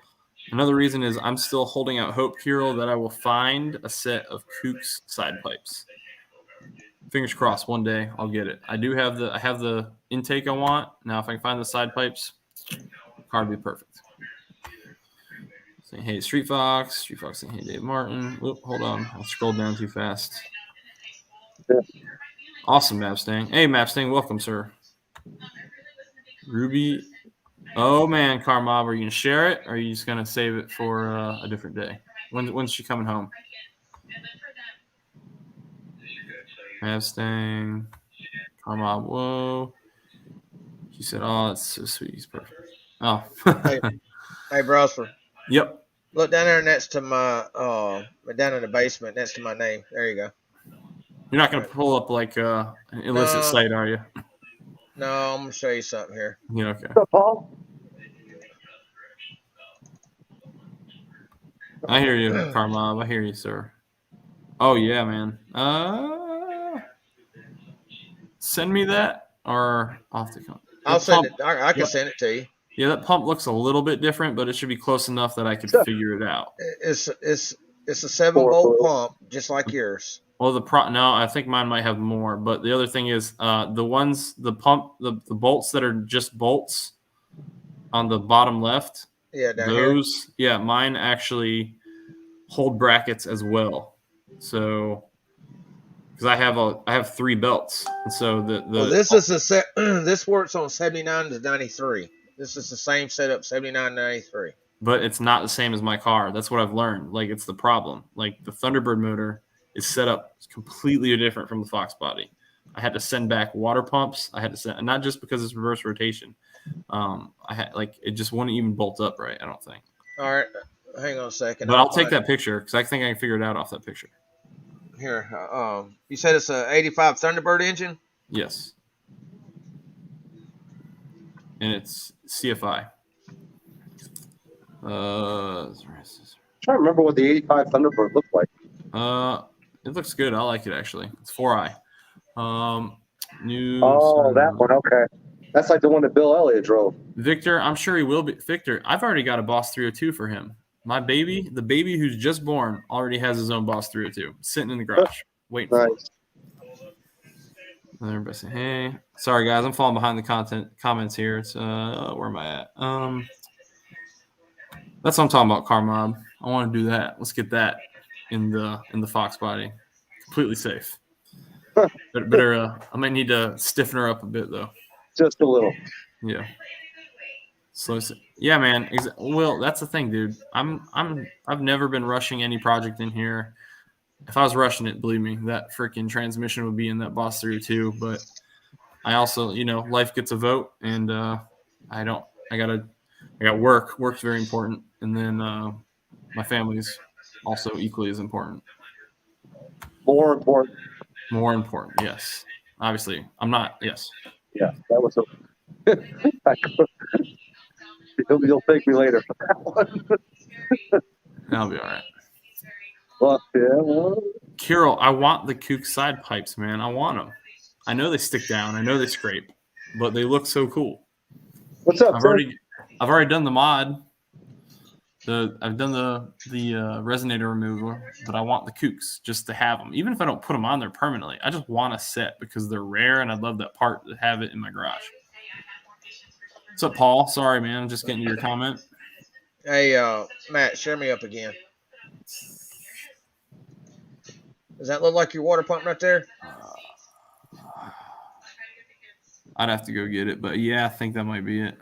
another reason is I'm still holding out hope, Kirill, that I will find a set of Kook's side pipes. Fingers crossed, one day I'll get it. I have the intake I want. Now, if I can find the side pipes, car will be perfect. Saying hey, StreetFox saying hey, Dave Martin. Oop, hold on, I scrolled down too fast. Yeah. Awesome, Mustang. Hey, Mustang, welcome, sir. Ruby. Oh man, Carmob, are you gonna share it, or are you just gonna save it for a different day? When's she coming home? Mustang. Carmob. Whoa. She said, "Oh, that's so sweet. He's perfect." Oh. Hey, Brailsford. Yep. Look down there next to my down in the basement next to my name. There you go. You're not gonna pull up an illicit site, are you? No, I'm gonna show you something here. Yeah. Okay. What's up, Paul? I hear you, Carmob. I hear you, sir. Oh yeah, man. Send me that, or I'll have to come. I'll send it. I can send it to you. Yeah, that pump looks a little bit different, but it should be close enough that I could figure it out. It's a 7-volt pump, just like yours. Well, no, I think mine might have more. But the other thing is, the bolts that are just bolts on the bottom left. Yeah, down here. Yeah, mine actually hold brackets as well. So, because I have 3 belts, and so this is this works on 79 to 93. This is the same setup, 79 to 93. But it's not the same as my car. That's what I've learned. It's the problem. The Thunderbird motor is set up completely different from the Foxbody. I had to send back water pumps. I had to send, not just because it's reverse rotation. I had it just wouldn't even bolt up right, I don't think. All right, hang on a second. But I'll take that picture because I think I can figure it out off that picture. Here, you said it's a 85 Thunderbird engine? Yes. And it's CFI. I'm trying to remember what the 85 Thunderbird looked like. It looks good. I like it, actually. It's 4i. That one. Okay. That's like the one that Bill Elliott drove. Victor, I'm sure he will be. Victor, I've already got a Boss 302 for him. My baby, the baby who's just born, already has his own Boss 302 sitting in the garage waiting for him. Everybody say, hey. Sorry, guys. I'm falling behind the comments here. It's where am I at? That's what I'm talking about, Carmob. I want to do that. Let's get that in the Foxbody. Completely safe. Better I might need to stiffen her up a bit, though. Just a little. Yeah. So yeah, man. Well, that's the thing, dude. I've never been rushing any project in here. If I was rushing it, believe me, that freaking transmission would be in that Boss 302. But I also, life gets a vote, and I got work. Work's very important, and then my family's also equally as important. More important. More important, yes. Obviously, I'm not. Yes. Yeah, that was a. You'll thank me later for that one. That'll be all right. Well, yeah. Well, Kirill, I want the Kook side pipes, man. I want them. I know they stick down. I know they scrape, but they look so cool. what's up, I've Tim? already done the mod. I've done the resonator remover, but I want the Kooks just to have them. Even if I don't put them on there permanently, I just want a set because they're rare, and I'd love that part to have it in my garage. What's up, Paul? Sorry, man. I'm just getting to your comment. Hey, Matt, share me up again. Does that look like your water pump right there? I'd have to go get it, but yeah, I think that might be it.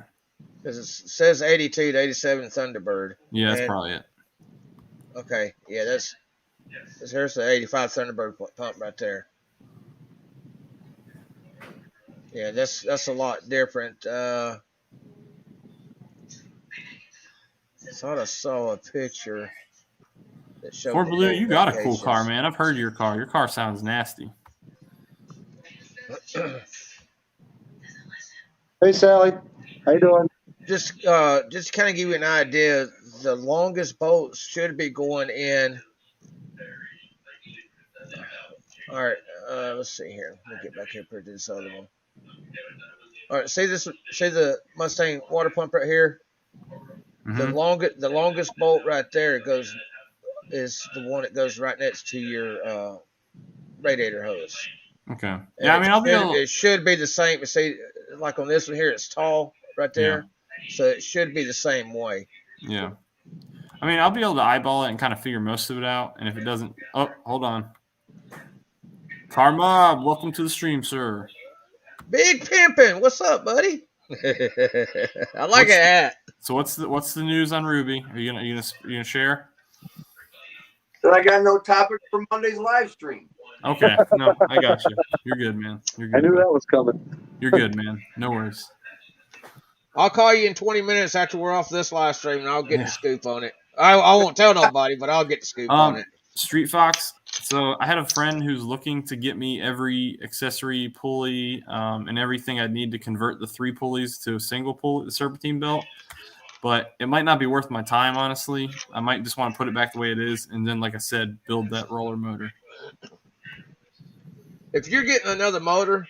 Because it says 82 to 87 Thunderbird. Yeah, that's probably it. Okay, yeah, here's the 85 Thunderbird pump right there. Yeah, that's a lot different. I thought I saw a picture that showed Fort the Blue, you got a cool locations. car, man. I've heard your car. Your car sounds nasty. Hey, Sally. How you doing? Just kind of give you an idea, the longest bolts should be going in. All right, let's see here. Let me get back here to this other one. All right, see the Mustang water pump right here. Mm-hmm. The longest bolt right there is the one that goes right next to your radiator hose. Okay. Yeah, I mean, it should be the same. See, like on this one here, it's tall right there, so it should be the same way. Yeah. I mean, I'll be able to eyeball it and kind of figure most of it out. And if it doesn't, oh, hold on. Karma, welcome to the stream, sir. Big pimpin', what's up, buddy? I like a hat. So what's the news on Ruby? Are you gonna share? But I got no topic for Monday's live stream. Okay, no, I got you. You're good, man. You're good. I knew that was coming. You're good, man. No worries. I'll call you in 20 minutes after we're off this live stream, and I'll get the scoop on it. I won't tell nobody, but I'll get the scoop on it. StreetFox. So I had a friend who's looking to get me every accessory pulley and everything I'd need to convert the 3 pulleys to a single pulley, the serpentine belt. But it might not be worth my time, honestly. I might just want to put it back the way it is, and then, like I said, build that roller motor. If you're getting another motor,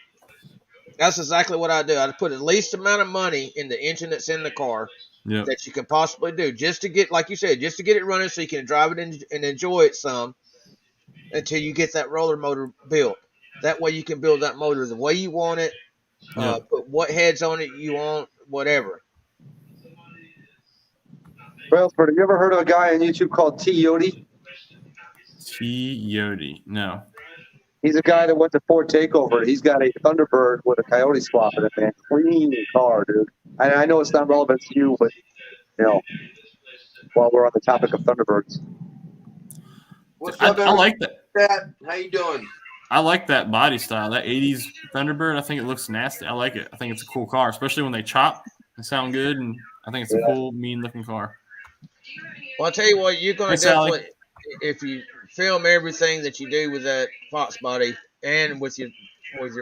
that's exactly what I do. I put the least amount of money in the engine that's in the car that you can possibly do, just to get, like you said, just to get it running so you can drive it and enjoy it some until you get that roller motor built. That way you can build that motor the way you want it, put what heads on it you want, whatever. Brailsford, have you ever heard of a guy on YouTube called T. Yodi? T. Yodi, no. He's a guy that went to Ford Takeover. He's got a Thunderbird with a Coyote swap in it, man. Clean car, dude. I know it's not relevant to you, but, you know, while we're on the topic of Thunderbirds. What's up, I like that. How you doing? I like that body style, that 80s Thunderbird. I think it looks nasty. I like it. I think it's a cool car, especially when they chop. They sound good, and I think it's a cool, mean-looking car. Well, I'll tell you what, you're going to definitely, if you film everything that you do with that Foxbody and with your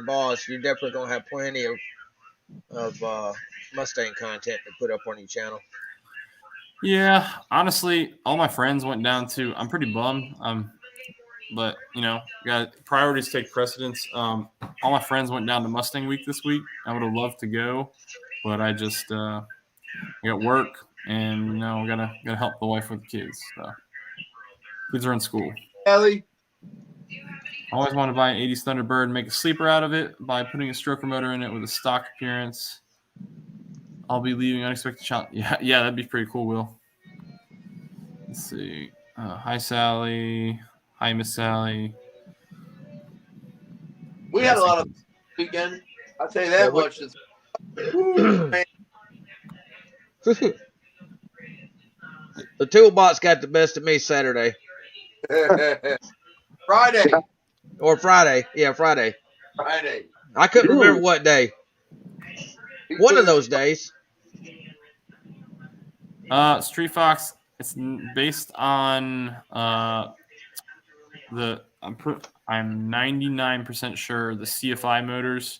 boss, you're definitely going to have plenty of Mustang content to put up on your channel. Yeah, honestly, all my friends went down to. I'm pretty bummed. But you know, priorities take precedence. All my friends went down to Mustang Week this week. I would have loved to go, but I just I got work, and you know, gotta help the wife with the kids. So kids are in school. Ellie, I always want to buy an 80s Thunderbird and make a sleeper out of it by putting a stroker motor in it with a stock appearance. I'll be leaving unexpected challenge. Yeah, that'd be pretty cool, Will. Let's see. Hi, Sally. Hi, Miss Sally. We had a lot of weekend. I'll tell you that much. The toolbox got the best of me Saturday. Friday. Or Friday. Yeah, Friday. Friday. I couldn't remember what day. One of those days. StreetFox, it's based on the I'm 99% sure the CFI motors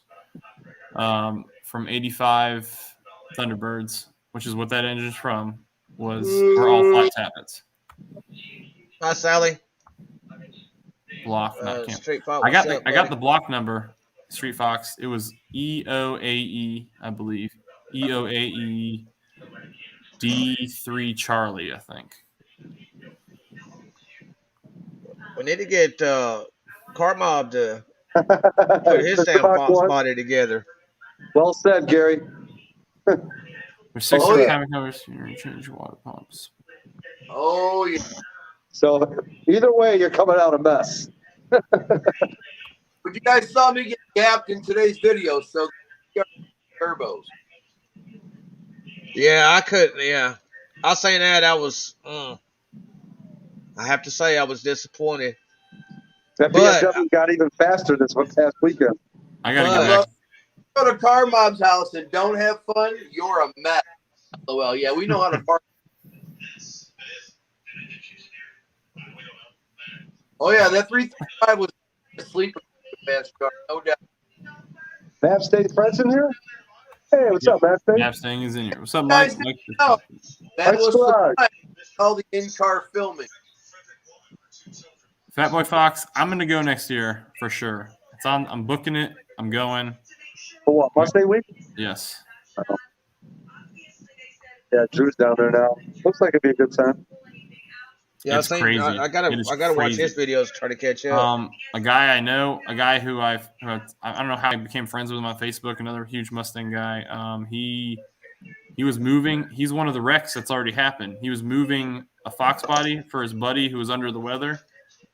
from 85 Thunderbirds, which is what that engine's from, were all flat tappets. Hi, Sally. Block, not camp. STREETFOX, I got what's up, I got buddy? the block number. STREETFOX. It was EOAE, I believe. EOAE D3 Charlie, I think. We need to get Car Mob to put his damn Foxbody together. Well said, Gary. There's 6 timing covers. Change water pumps. Oh yeah. So either way, you're coming out a mess. But you guys saw me get gapped in today's video, so turbos. Yeah, I couldn't. Yeah, I was saying that I was. I have to say I was disappointed. That BMW got even faster this past weekend. I gotta go back. Go to Car Mob's house and don't have fun. You're a mess. Well, yeah, we know how to park. Oh yeah, that 335 was a sleeper fast car, no doubt. Mapstang present here? Hey, what's up, Mapstang? Mapstang is in here. What's up, Mike? That was all the in-car filming. Fat Boy Fox, I'm gonna go next year for sure. It's on. I'm booking it. I'm going. For what, Mustang week? Yes. Yeah, Drew's down there now. Looks like it'd be a good time. Yeah, it's crazy. I gotta watch his videos, try to catch up. A guy I know, a guy who I don't know how I became friends with him on Facebook. Another huge Mustang guy. He was moving. He's one of the wrecks that's already happened. He was moving a Foxbody for his buddy who was under the weather,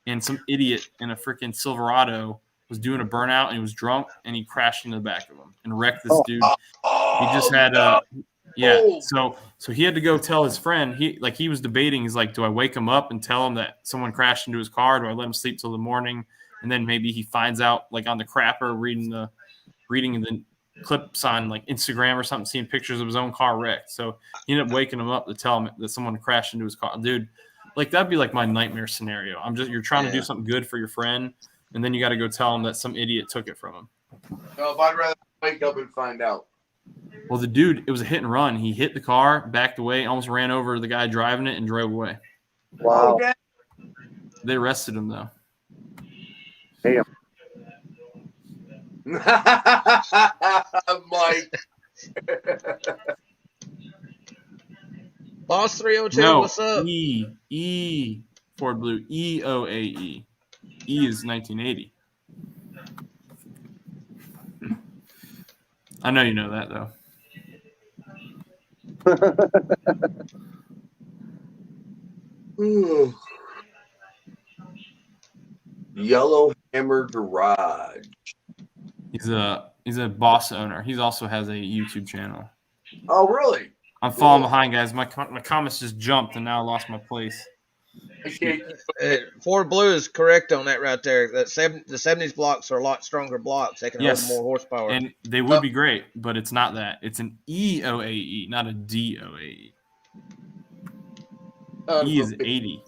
and some idiot in a freaking Silverado was doing a burnout and he was drunk and he crashed into the back of him and wrecked this dude. He just had so he had to go tell his friend. He was debating. He's like, do I wake him up and tell him that someone crashed into his car? Do I let him sleep till the morning? And then maybe he finds out like on the crapper reading the clips on like Instagram or something, seeing pictures of his own car wrecked. So he ended up waking him up to tell him that someone crashed into his car. Dude, like that'd be like my nightmare scenario. You're trying to do something good for your friend, and then you got to go tell him that some idiot took it from him. No, I'd rather wake up and find out. Well, the dude, it was a hit and run. He hit the car, backed away, almost ran over the guy driving it, and drove away. Wow. They arrested him, though. Damn. Mike. Boss 302, what's up? E Ford Blue, EOAE. E is 1980. I know you know that, though. Yellow Hammer Garage. He's a boss owner. He also has a YouTube channel. Oh, really? I'm falling behind, guys. My comments just jumped, and now I lost my place. Ford Blue is correct on that right there. The 70s blocks are a lot stronger blocks. They can hold more horsepower. And they would be great, but it's not that. It's an EOAE, not a DOAE. E is 80.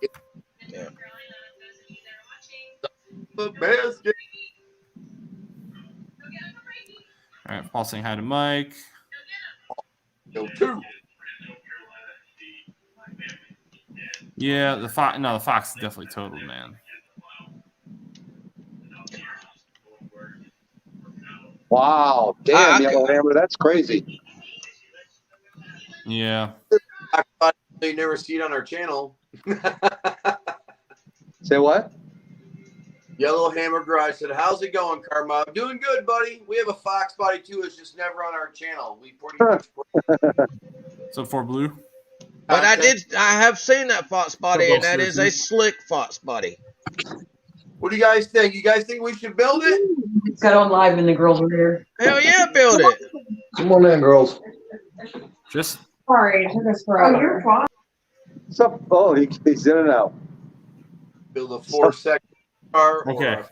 Yeah. The best. All right, Paul saying hi to Mike. Go two. Yeah, the Fox is definitely totaled, man. Wow, damn, Yellow Hammer, that's crazy. Yeah. You never see it on our channel. Say what? Yellow Hammer Garage said, "How's it going, Karma? Doing good, buddy. We have a Foxbody too. It's just never on our channel. We pretty much." So Ford Blue. But I have seen that Foxbody, and that is a slick Foxbody. What do you guys think? You guys think we should build it? It's got on live and the girls are here. Hell yeah, build it. Come on in, girls. Just sorry, it took us forever. Oh, you're fine. What's up? Oh, he's in and out. Build a 4-second car. Okay.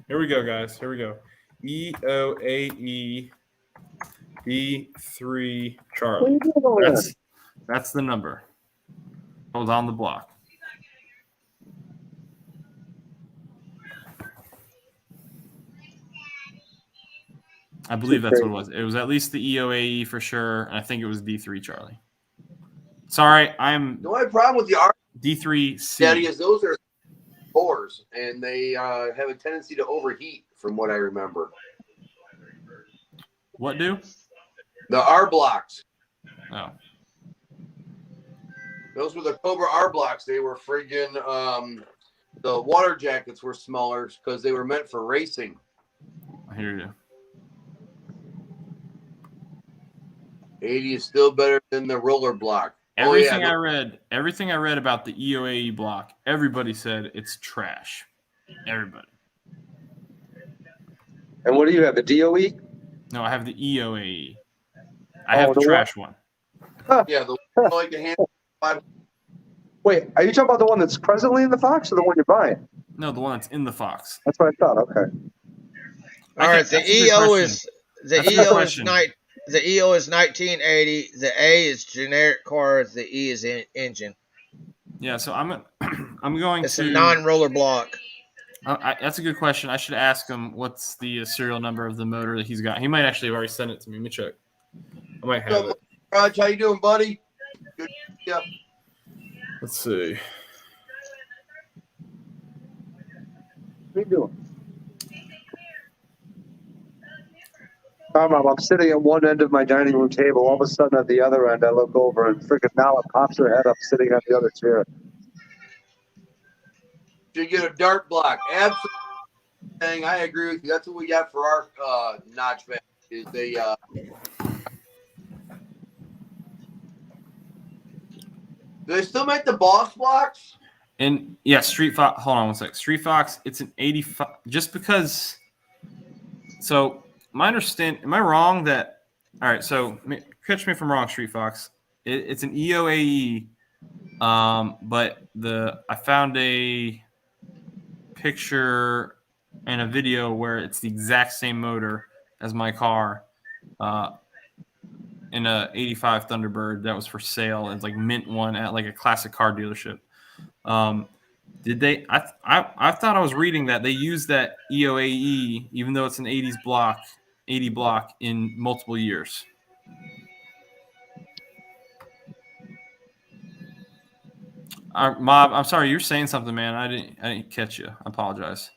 Here we go, guys. Here we go. EOAE D3 Charlie. That's the number. Hold on the block. I believe that's what it was. It was at least the EOAE for sure, and I think it was D3 Charlie. Sorry, I'm The only problem with the R D3C. Daddy is those are cores, and they have a tendency to overheat, from what I remember. What do? The R blocks. Oh. Those were the Cobra R blocks. They were friggin' the water jackets were smaller because they were meant for racing. I hear you. 80 is still better than the roller block. Everything I read about the EOAE block, everybody said it's trash. Everybody. And what do you have? The DOE? No, I have the EOAE. I have the trash one. Yeah, the like the hand. Wait, are you talking about the one that's presently in the Fox or the one you're buying? No, the one that's in the Fox. That's what I thought. Okay. All right, the EO is 1980. The A is generic car. The E is engine. Yeah, so I'm going it's to. It's a non-roller block. That's a good question. I should ask him what's the serial number of the motor that he's got. He might actually have already sent it to me. Let me check. I might have it. Raj, how you doing, buddy? Good. Yeah. Let's see. What are you doing? I'm sitting at one end of my dining room table. All of a sudden, at the other end, I look over and freaking Nala pops her head up, sitting on the other chair. You get a dart block. Absolutely. I agree with you. That's what we got for our notch back. Is they do they still make the boss blocks? And yeah, StreetFox. Hold on one sec. StreetFox. It's an 85. Just because. So my understand. Am I wrong that? All right. So catch me if I'm wrong, StreetFox. It's an EOAE. But I found a picture and a video where it's the exact same motor as my car. In a 85 Thunderbird that was for sale. It's like mint one at like a classic car dealership. Did they? I thought I was reading that they used that EOAE even though it's an 80 block in multiple years. Mob, I'm sorry, you're saying something, man. I didn't catch you. I apologize.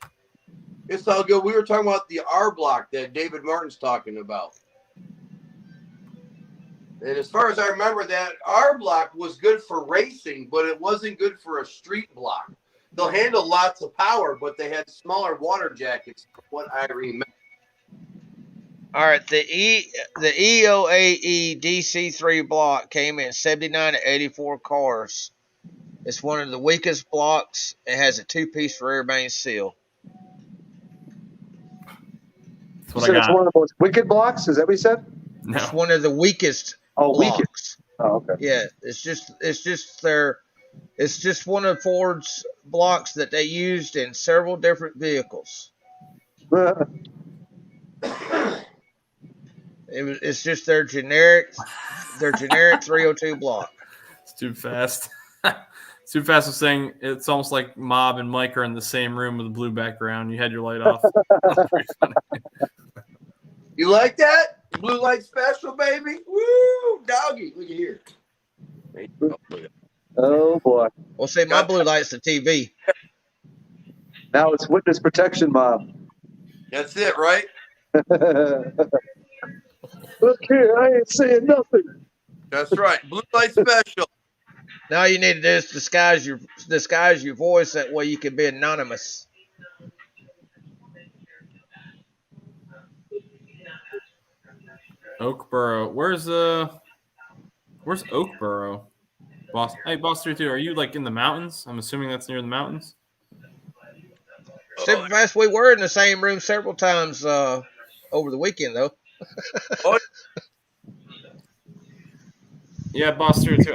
It's all good. We were talking about the R block that David Martin's talking about. And as far as I remember, that R block was good for racing, but it wasn't good for a street block. They'll handle lots of power, but they had smaller water jackets, from what I remember. All right, the EOAE DC3 block came in 79 to 84 cars. It's one of the weakest blocks. It has a two-piece rear main seal. That's what I got. It's one of the most wicked blocks. Is that what you said? No. It's one of the weakest. Weakest. Oh, okay. Yeah, it's just one of Ford's blocks that they used in several different vehicles. It's just their generic 302 block. It's too fast. Too fast was saying it's almost like Mob and Mike are in the same room with a blue background. You had your light off. You like that? Blue light special, baby? Woo! Doggy. Look at here. Oh, boy. Well, see, my blue light's the TV. Now it's witness protection, Mob. That's it, right? Look here, I ain't saying nothing. That's right. Blue light special. Now you need to do is disguise your voice. That way you can be anonymous. Oakboro. Where's Oakboro? Boss. Hey, Boss 32, are you like in the mountains? I'm assuming that's near the mountains. Superfast, we were in the same room several times over the weekend, though. Yeah, Boss 32.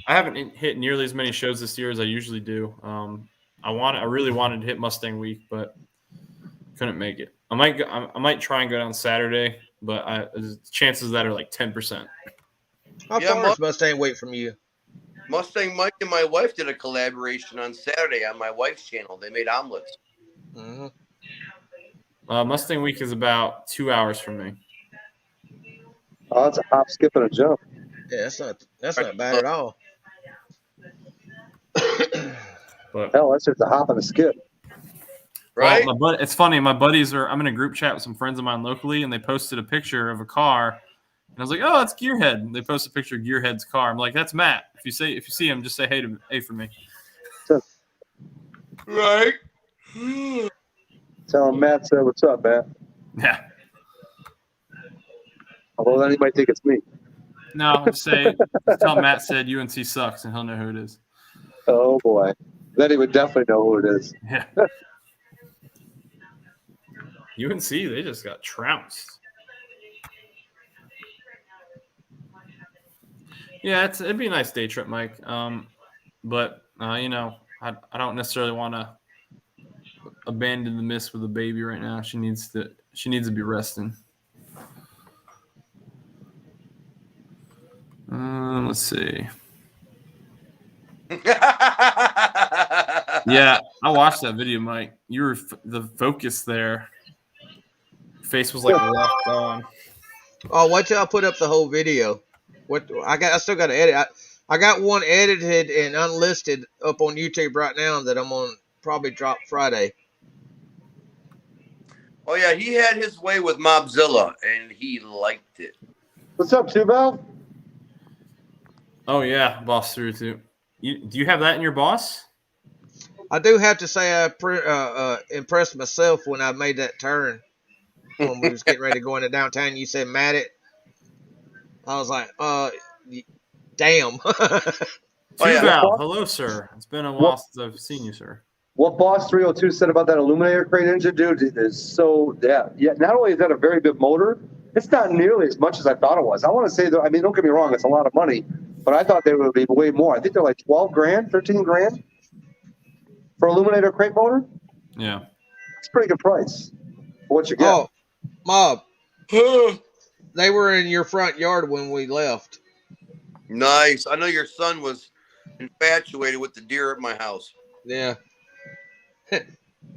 I haven't hit nearly as many shows this year as I usually do. I really wanted to hit Mustang Week, but couldn't make it. I might try and go down Saturday, but chances of that are like 10%. How far is Mustang Week from you? Mustang Mike and my wife did a collaboration on Saturday on my wife's channel. They made omelets. Mm-hmm. Mustang Week is about 2 hours from me. Oh, that's a hop, skip, and a jump. Yeah, that's not bad at all. But Hell, that's just a hop and a skip. Right? well, it's funny. My buddies I'm in a group chat with some friends of mine locally, and they posted a picture of a car, and I was like, "Oh, that's Gearhead." And they posted a picture of Gearhead's car. I'm like, "That's Matt. If you see him, just say hey for me." Right. Tell him Matt said, "What's up, Matt?" Yeah. Although then he might think it's me. No, just tell Matt said UNC sucks, and he'll know who it is. Oh boy, then he would definitely know who it is. Yeah. UNC, they just got trounced. Yeah, it'd be a nice day trip, Mike. But I don't necessarily want to abandon the miss with the baby right now. She needs to be resting. Let's see. Yeah, I watched that video, Mike. You were the focus there. Face was like locked on. Oh, wait till I put up the whole video. I still got to edit. I got one edited and unlisted up on YouTube right now that I'm on probably drop Friday. Oh yeah, he had his way with Mobzilla, and he liked it. What's up, Two Valve? Oh yeah, boss through too. Do you have that in your boss? I do have to say I impressed myself when I made that turn when we was getting ready to go into downtown. You said Matt it. I was like, damn. Val, hello, sir. It's been a while since I've seen you, sir. What Boss 302 said about that Illuminator crate engine, dude, is so yeah. Not only is that a very big motor, it's not nearly as much as I thought it was. I want to say, I mean, don't get me wrong, it's a lot of money, but I thought they would be way more. I think they're like 12 grand, 13 grand for Illuminator crate motor. Yeah, it's a pretty good price for what you get. Oh, Mob. They were in your front yard when we left. Nice. I know your son was infatuated with the deer at my house. Yeah.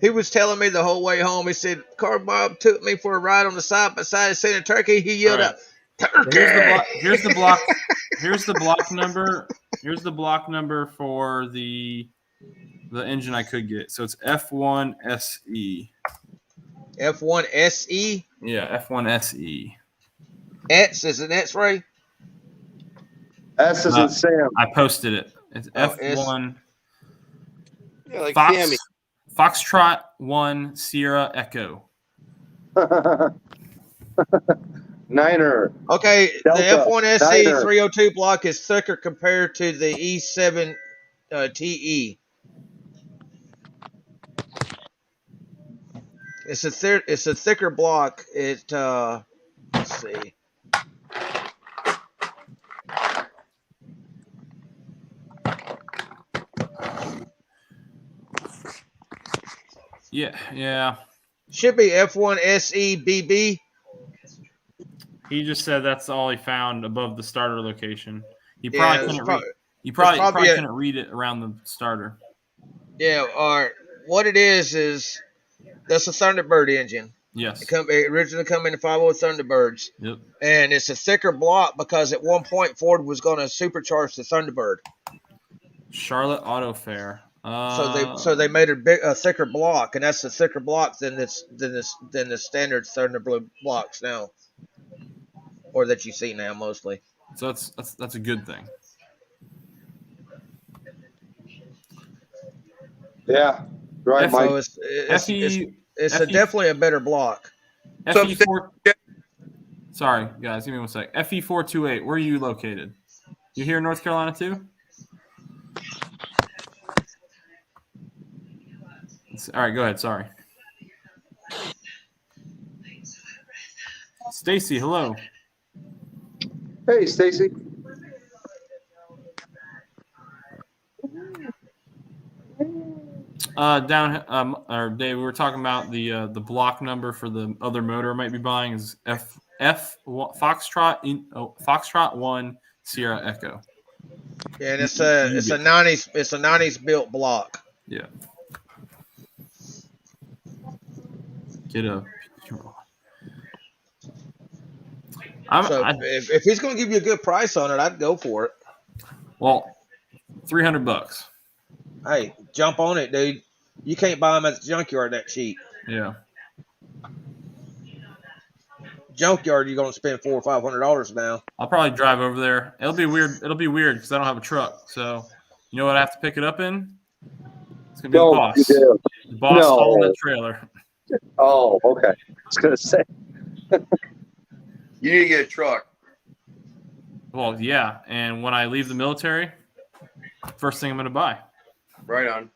He was telling me the whole way home. He said, Car Bob took me for a ride on the side by side of Santa Turkey. He yelled out, Turkey! Here's the block. Here's the block number. Here's the block number for the engine I could get. So it's F1 SE. F1 SE? Yeah, F1 SE. X is an X-ray? S is in Sam. I posted it. It's F1. Yeah, like Foxtrot 1 Sierra Echo. Niner. Okay, Delta, the F1 SE Niner. 302 block is thicker compared to the E7 TE. It's a thicker block. Let's see. Yeah. Should be F1 SE BB. He just said that's all he found above the starter location. He probably couldn't read. You probably couldn't read it around the starter. Yeah, or what it is that's a Thunderbird engine. Yes. It originally come in the 50 Thunderbirds. Yep. And it's a thicker block because at one point Ford was going to supercharge the Thunderbird. Charlotte Auto Fair. So they made a thicker block, and that's a thicker block than the standard Thunderbird blocks now, or that you see now mostly. So that's a good thing. Yeah, right, Mike. So it's definitely a better block. FE4. Sorry, guys, give me 1 sec. FE428. Where are you located? You here in North Carolina too? All right, go ahead. Sorry. Stacy, hello. Hey, Stacy. Or Dave, we were talking about the block number for the other motor I might be buying is Foxtrot 1 Sierra Echo. Yeah, and it's a 90s built block. Yeah. Get a. If he's going to give you a good price on it, I'd go for it. Well, $300. Hey, jump on it, dude. You can't buy them at the junkyard that cheap. Yeah. Junkyard, you're going to spend $400 or $500 now. I'll probably drive over there. It'll be weird because I don't have a truck. So, you know what I have to pick it up in? It's gonna be the boss. The boss hauling the trailer. Oh, okay. I was gonna say. You need to get a truck. Well, yeah. And when I leave the military, first thing I'm gonna buy. Right on.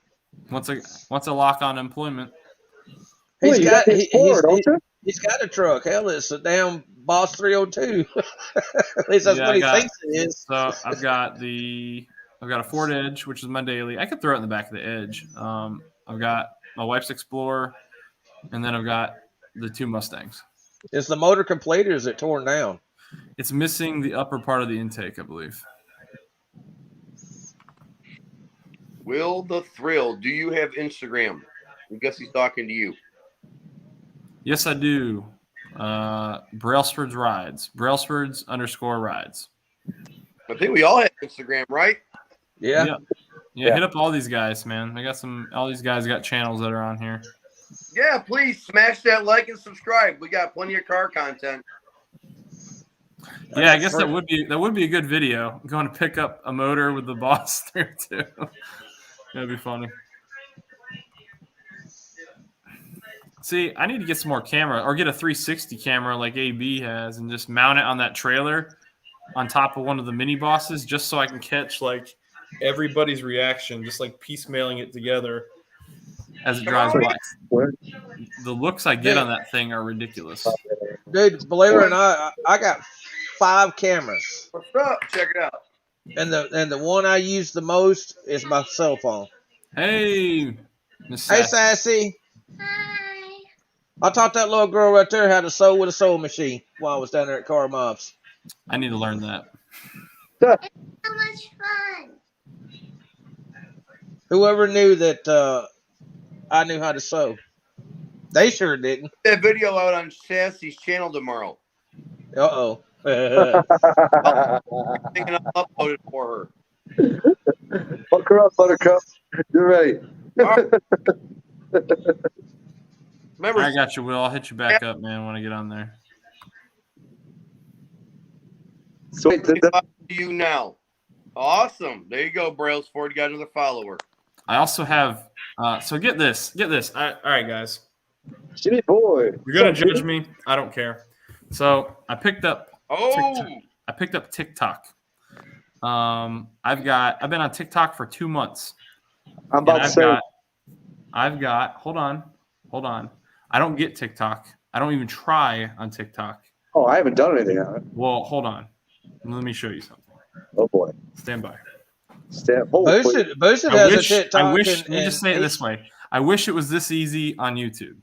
Once I lock on employment. He's got a truck. Hell, it's a damn Boss 302. At least that's what he thinks it is. So I've got a Ford Edge, which is my daily. I could throw it in the back of the Edge. I've got my wife's Explorer, and then I've got the 2 Mustangs. Is the motor complete, or is it torn down? It's missing the upper part of the intake, I believe. Will the Thrill, do you have Instagram? I guess he's talking to you. Yes, I do. Brailsford's Rides. Brailsford's _rides. I think we all have Instagram, right? Yeah. Yeah, hit up all these guys, man. All these guys got channels that are on here. Yeah, please smash that like and subscribe. We got plenty of car content. Yeah, I guess that would be a good video. Going to pick up a motor with the boss there too. That'd be funny. See, I need to get some more camera or get a 360 camera like AB has and just mount it on that trailer on top of one of the mini bosses just so I can catch like everybody's reaction, just like piecemealing it together as it drives by. The looks I get on that thing are ridiculous. Dude, believe it or not, I got 5 cameras. What's up? Check it out. And the one I use the most is my cell phone. Hey, Miss Hey, Sassy. Hi. I taught that little girl right there how to sew with a sewing machine while I was down there at Car Mobs. I need to learn that. It's so much fun. Whoever knew that I knew how to sew. They sure didn't. That video out on Sassy's channel tomorrow. Uh-oh. I'm thinking I'll upload it for her. Hook her up, Buttercup. You're ready. Remember, I got you, Will. I'll hit you back up, man, when I get on there. So you now. Awesome. There you go, Brailsford. You got another follower. I also have so get this. All right, guys. Jimmy boy. You're gonna judge me. I don't care. So I picked up TikTok. I've been on TikTok for 2 months. I'm about to say. I've got hold on. I don't get TikTok. I don't even try on TikTok. Oh, I haven't done anything on it. Well, hold on. Let me show you something. Oh boy. Stand by. Boosted has a TikTok. Let me just say it this way. I wish it was this easy on YouTube.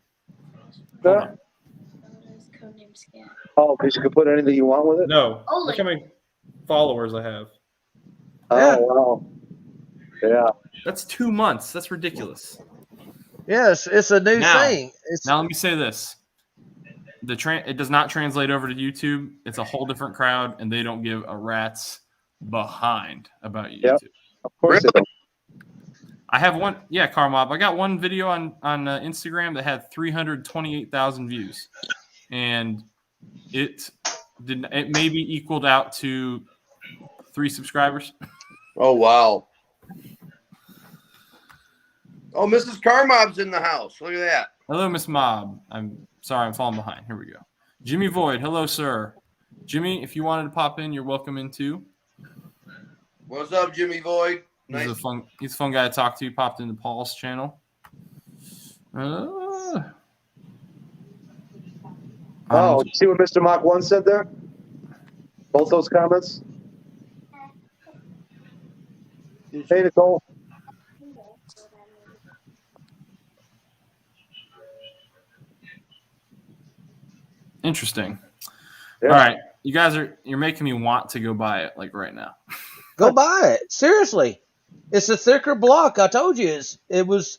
Oh, because you can put anything you want with it? No. Look how many followers I have. Oh, wow. Yeah. That's 2 months. That's ridiculous. Yes, it's a new thing. Now let me say this. It does not translate over to YouTube. It's a whole different crowd, and they don't give a rat's behind about YouTube. Yep. Of course they don't. I have one. Yeah, Car Mob. I got one video on Instagram that had 328,000 views, and it maybe equaled out to 3 subscribers. Oh wow. Oh, Mrs. Carmob's in the house. Look at that. Hello, Miss Mob. I'm sorry, I'm falling behind. Here we go. Jimmy Void. Hello, sir. Jimmy, if you wanted to pop in, you're welcome in too. What's up, Jimmy Void? Nice. He's a fun guy to talk to. He popped into Paul's channel. Oh, you see what Mr. Mach 1 said there? Both those comments? Hey, Nicole. Interesting. Yeah. All right. You guys you're making me want to go buy it like right now. Go buy it. Seriously. It's a thicker block. I told you it was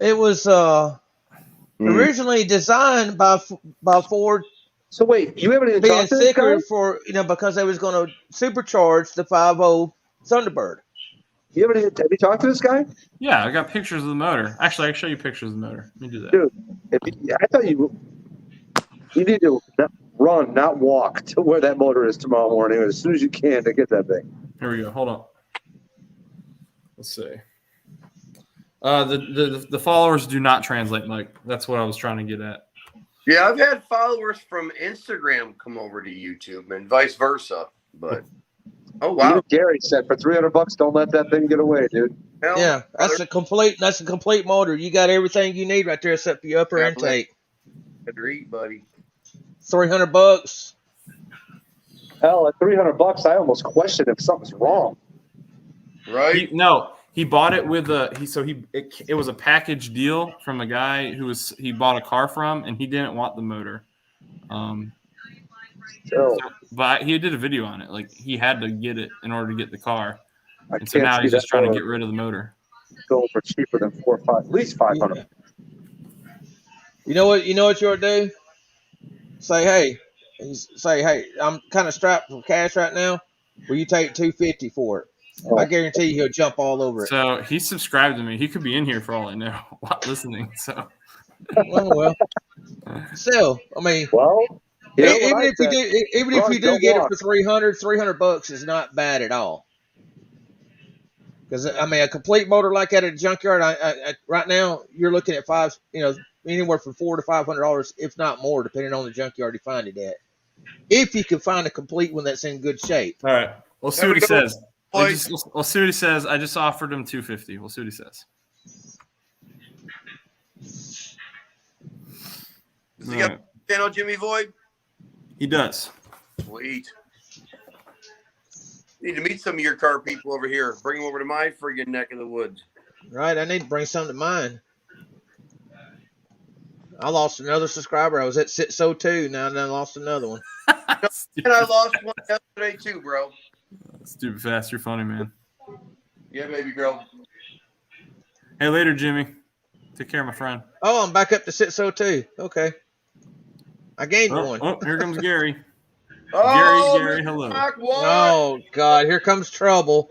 Mr. Originally designed by Ford. So wait, you haven't even being talked to this guy? thicker for because they was going to supercharge the 5.0 Thunderbird. You haven't even, have you talked to this guy? Yeah, I got pictures of the motor. Actually, I can show you pictures of the motor. Let me do that. Dude, I thought you need to run, not walk, to where that motor is tomorrow morning as soon as you can to get that thing. Here we go. Hold on. Let's see. The followers do not translate, Mike. That's what I was trying to get at. Yeah, I've had followers from Instagram come over to YouTube and vice versa. But oh wow, Even Gary said for $300, don't let that thing get away, dude. Hell, Yeah, that's a complete motor. You got everything you need right there except for your upper intake. Agreed, buddy. $300. Hell, at $300, I almost question if something's wrong. Right? He bought it with it was a package deal from a guy he bought a car from, and he didn't want the motor. But he did a video on it. Like, he had to get it in order to get the car. And so now he's just trying to get rid of the motor. Going for cheaper than 4 or 5, at least 500. You know what you ought to do? Say, hey, I'm kind of strapped for cash right now. Will you take $250 for it? I guarantee you he'll jump all over it. So he subscribed to me. He could be in here for all I know, listening. So, well, still, I mean, even if you do get it for $300 is not bad at all. Because I mean, a complete motor like that at a junkyard, I right now you're looking at anywhere from $400 to $500, if not more, depending on the junkyard you find it at. If you can find a complete one that's in good shape. All right, we'll see what he says. We'll see what he says. I just offered him $250. We'll see what he says. Does he got channel Jimmy Void? He does. Sweet. Need to meet some of your car people over here. Bring them over to my friggin' neck of the woods. Right, I need to bring some to mine. I lost another subscriber. I was at SITSO2. Now I lost another one. And I lost one yesterday too, bro. Stupid fast. You're funny, man. Yeah, baby girl. Hey, later, Jimmy. Take care, my friend. Oh, I'm back up to SITSO2. Okay. I gained one. Oh, here comes Gary. Gary, hello. Oh, God. Here comes trouble.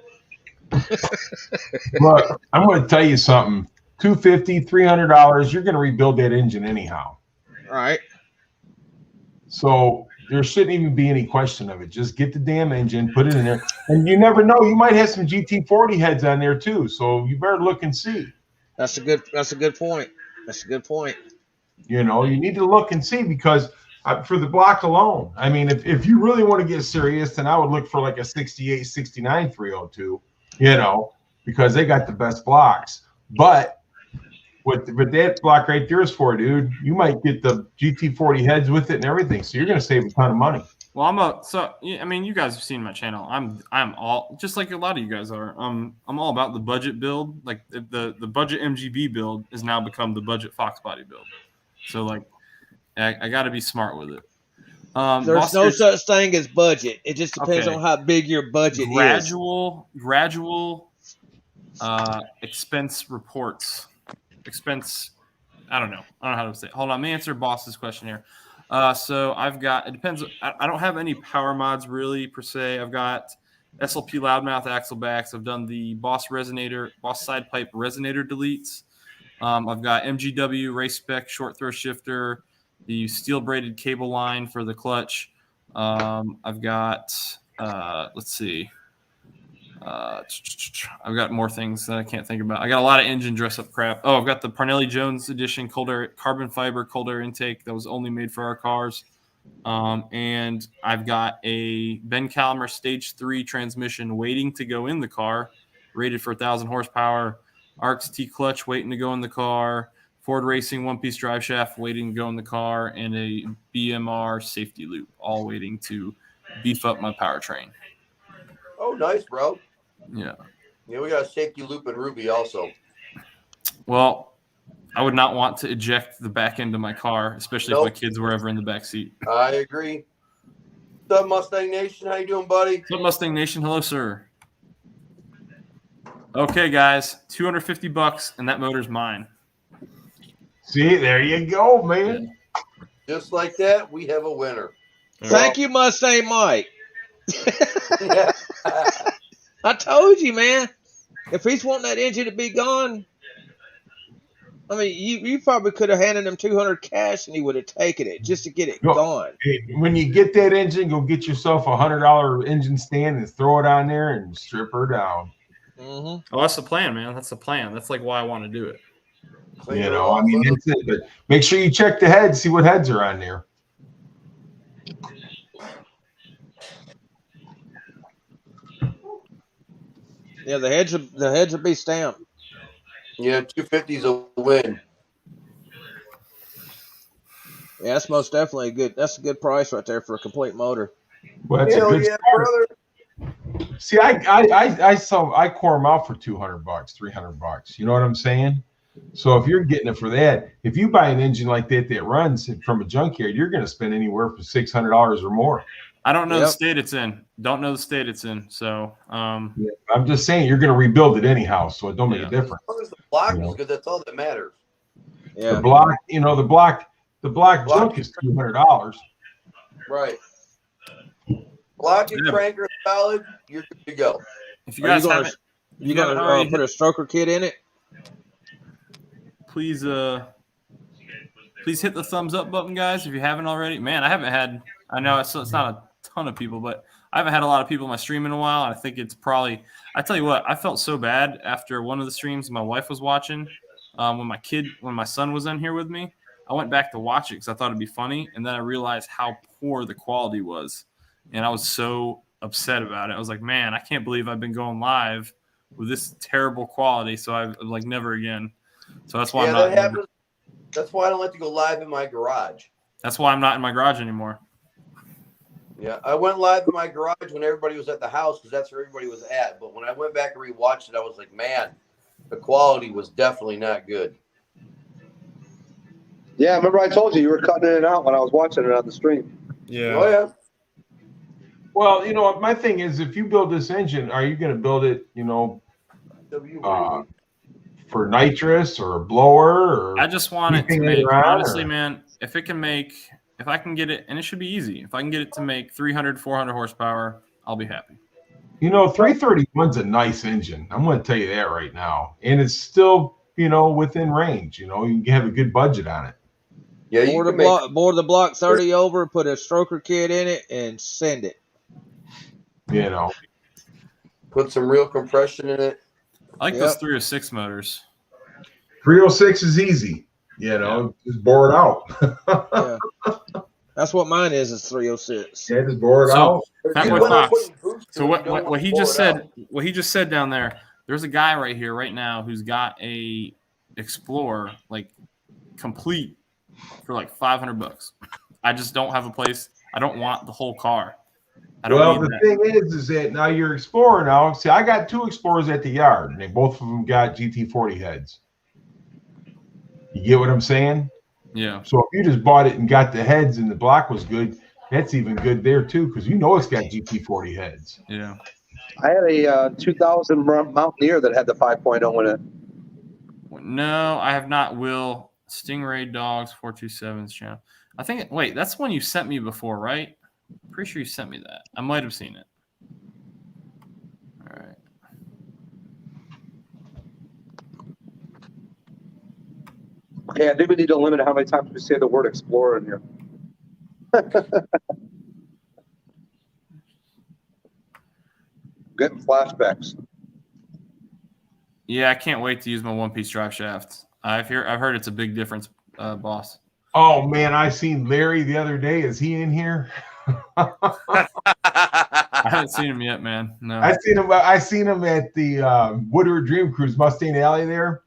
Look, I'm going to tell you something. $250, $300, you're going to rebuild that engine anyhow. All right. So there shouldn't even be any question of it. Just get the damn engine, put it in there. And you never know. You might have some GT40 heads on there too. So you better look and see. That's a good point. That's a good point. You need to look and see because for the block alone, I mean, if you really want to get serious, then I would look for like a 68, 69 302, because they got the best blocks. But what that block right there is for, dude, you might get the GT40 heads with it and everything. So you're going to save a ton of money. Well, you guys have seen my channel. I'm all just like a lot of you guys are. I'm all about the budget build. Like the budget MGB build has now become the budget Foxbody build. So like, I got to be smart with it. There's no such thing as budget. It just depends on how big your budget is. Gradual expense reports. I don't know how to say it. Hold on, let me answer Boss's question here. So it depends. I don't have any power mods really per se. I've got SLP loudmouth axle backs. I've done the Boss side pipe resonator deletes. I've got MGW race spec short throw shifter, the steel braided cable line for the clutch. I've got let's see. I've got more things that I can't think about. I got a lot of engine dress up crap. Oh, I've got the Parnelli Jones edition carbon fiber cold air intake that was only made for our cars. And I've got a Ben Calmer stage 3 transmission waiting to go in the car, rated for 1,000 horsepower. ARX T clutch waiting to go in the car. Ford Racing one-piece drive shaft waiting to go in the car, and a BMR safety loop, all waiting to beef up my powertrain. Oh, nice, bro. Yeah. Yeah, we got a safety loop in Ruby also. Well, I would not want to eject the back end of my car, especially if my kids were ever in the back seat. I agree. What's up, Mustang Nation? How you doing, buddy? What's up, Mustang Nation? Hello, sir. Okay, guys, $250, and that motor's mine. See, there you go, man. Just like that, we have a winner. Thank you, Mustang Mike. Yeah. I told you, man. If he's wanting that engine to be gone, I mean, you probably could have handed him $200 cash and he would have taken it just to get it gone. Hey, when you get that engine, go get yourself a $100 engine stand and throw it on there and strip her down. Mm-hmm. Oh, that's the plan, man. That's the plan. That's like why I want to do it. You know, I mean, that's it. But make sure you check the heads, see what heads are on there. Yeah, the heads will be stamped. Yeah, 250's a win. Yeah, that's most definitely a good. That's a good price right there for a complete motor. Well, that's Hell a good yeah, start. brother. See, I core them out for $200, $300. You know what I'm saying? So if you're getting it for that, if you buy an engine like that runs from a junkyard, you're going to spend anywhere from $600 or more. I don't know the state it's in. Don't know the state it's in. So I'm just saying you're going to rebuild it anyhow, so it don't make a difference. As long as the block is good, that's all that matters. Yeah. The block, the block junk is $200. Right. Block and crank are solid. You're good to go. If you guys haven't, you gonna put a stroker kit in it? Please hit the thumbs up button, guys, if you haven't already. Man, I know it's not a ton of people, but I haven't had a lot of people in my stream in a while. I think it's probably, I tell you what, I felt so bad after one of the streams my wife was watching. When my son was in here with me, I went back to watch it because I thought it'd be funny. And then I realized how poor the quality was. And I was so upset about it. I was like, man, I can't believe I've been going live with this terrible quality. So I've like never again. So that's why that happens. That's why I don't like to go live in my garage. That's why I'm not in my garage anymore. Yeah, I went live in my garage when everybody was at the house because that's where everybody was at. But when I went back and rewatched it, I was like, man, the quality was definitely not good. Yeah, remember I told you were cutting it in and out when I was watching it on the stream. Yeah. Oh, yeah. Well, my thing is, if you build this engine, are you going to build it, for nitrous or a blower? Or I just want it to make, honestly, man, if I can get it, and it should be easy. If I can get it to make 300, 400 horsepower, I'll be happy. 331's a nice engine. I'm going to tell you that right now. And it's still, within range. You can have a good budget on it. Yeah, board the block 30 over, put a stroker kit in it, and send it. Put some real compression in it. I like those 306 motors. 306 is easy. Just bore it out. Yeah. That's what mine is 306. Yeah, just bore it out. So what he just said down there's a guy right here right now who's got a Explorer like complete for like $500. I just don't have a place. I don't want the whole car. The thing is that now your Explorer now. See, I got 2 Explorers at the yard, and both of them got GT40 heads. You get what I'm saying? Yeah. So if you just bought it and got the heads and the block was good, that's even good there too, because it's got GT40 heads. Yeah. I had a 2000 Mountaineer that had the 5.0 in it. No, I have not. Will Stingray Dogs 427's channel. I think. Wait, that's one you sent me before, right? I'm pretty sure you sent me that. I might have seen it. All right. Okay, I think we need to limit how many times we say the word Explorer in here. Getting flashbacks. Yeah, I can't wait to use my one-piece drive shaft. I've heard it's a big difference, boss. Oh man, I seen Larry the other day. Is he in here? I haven't seen him yet, man. No. I seen him at the Woodward Dream Cruise Mustang Alley there,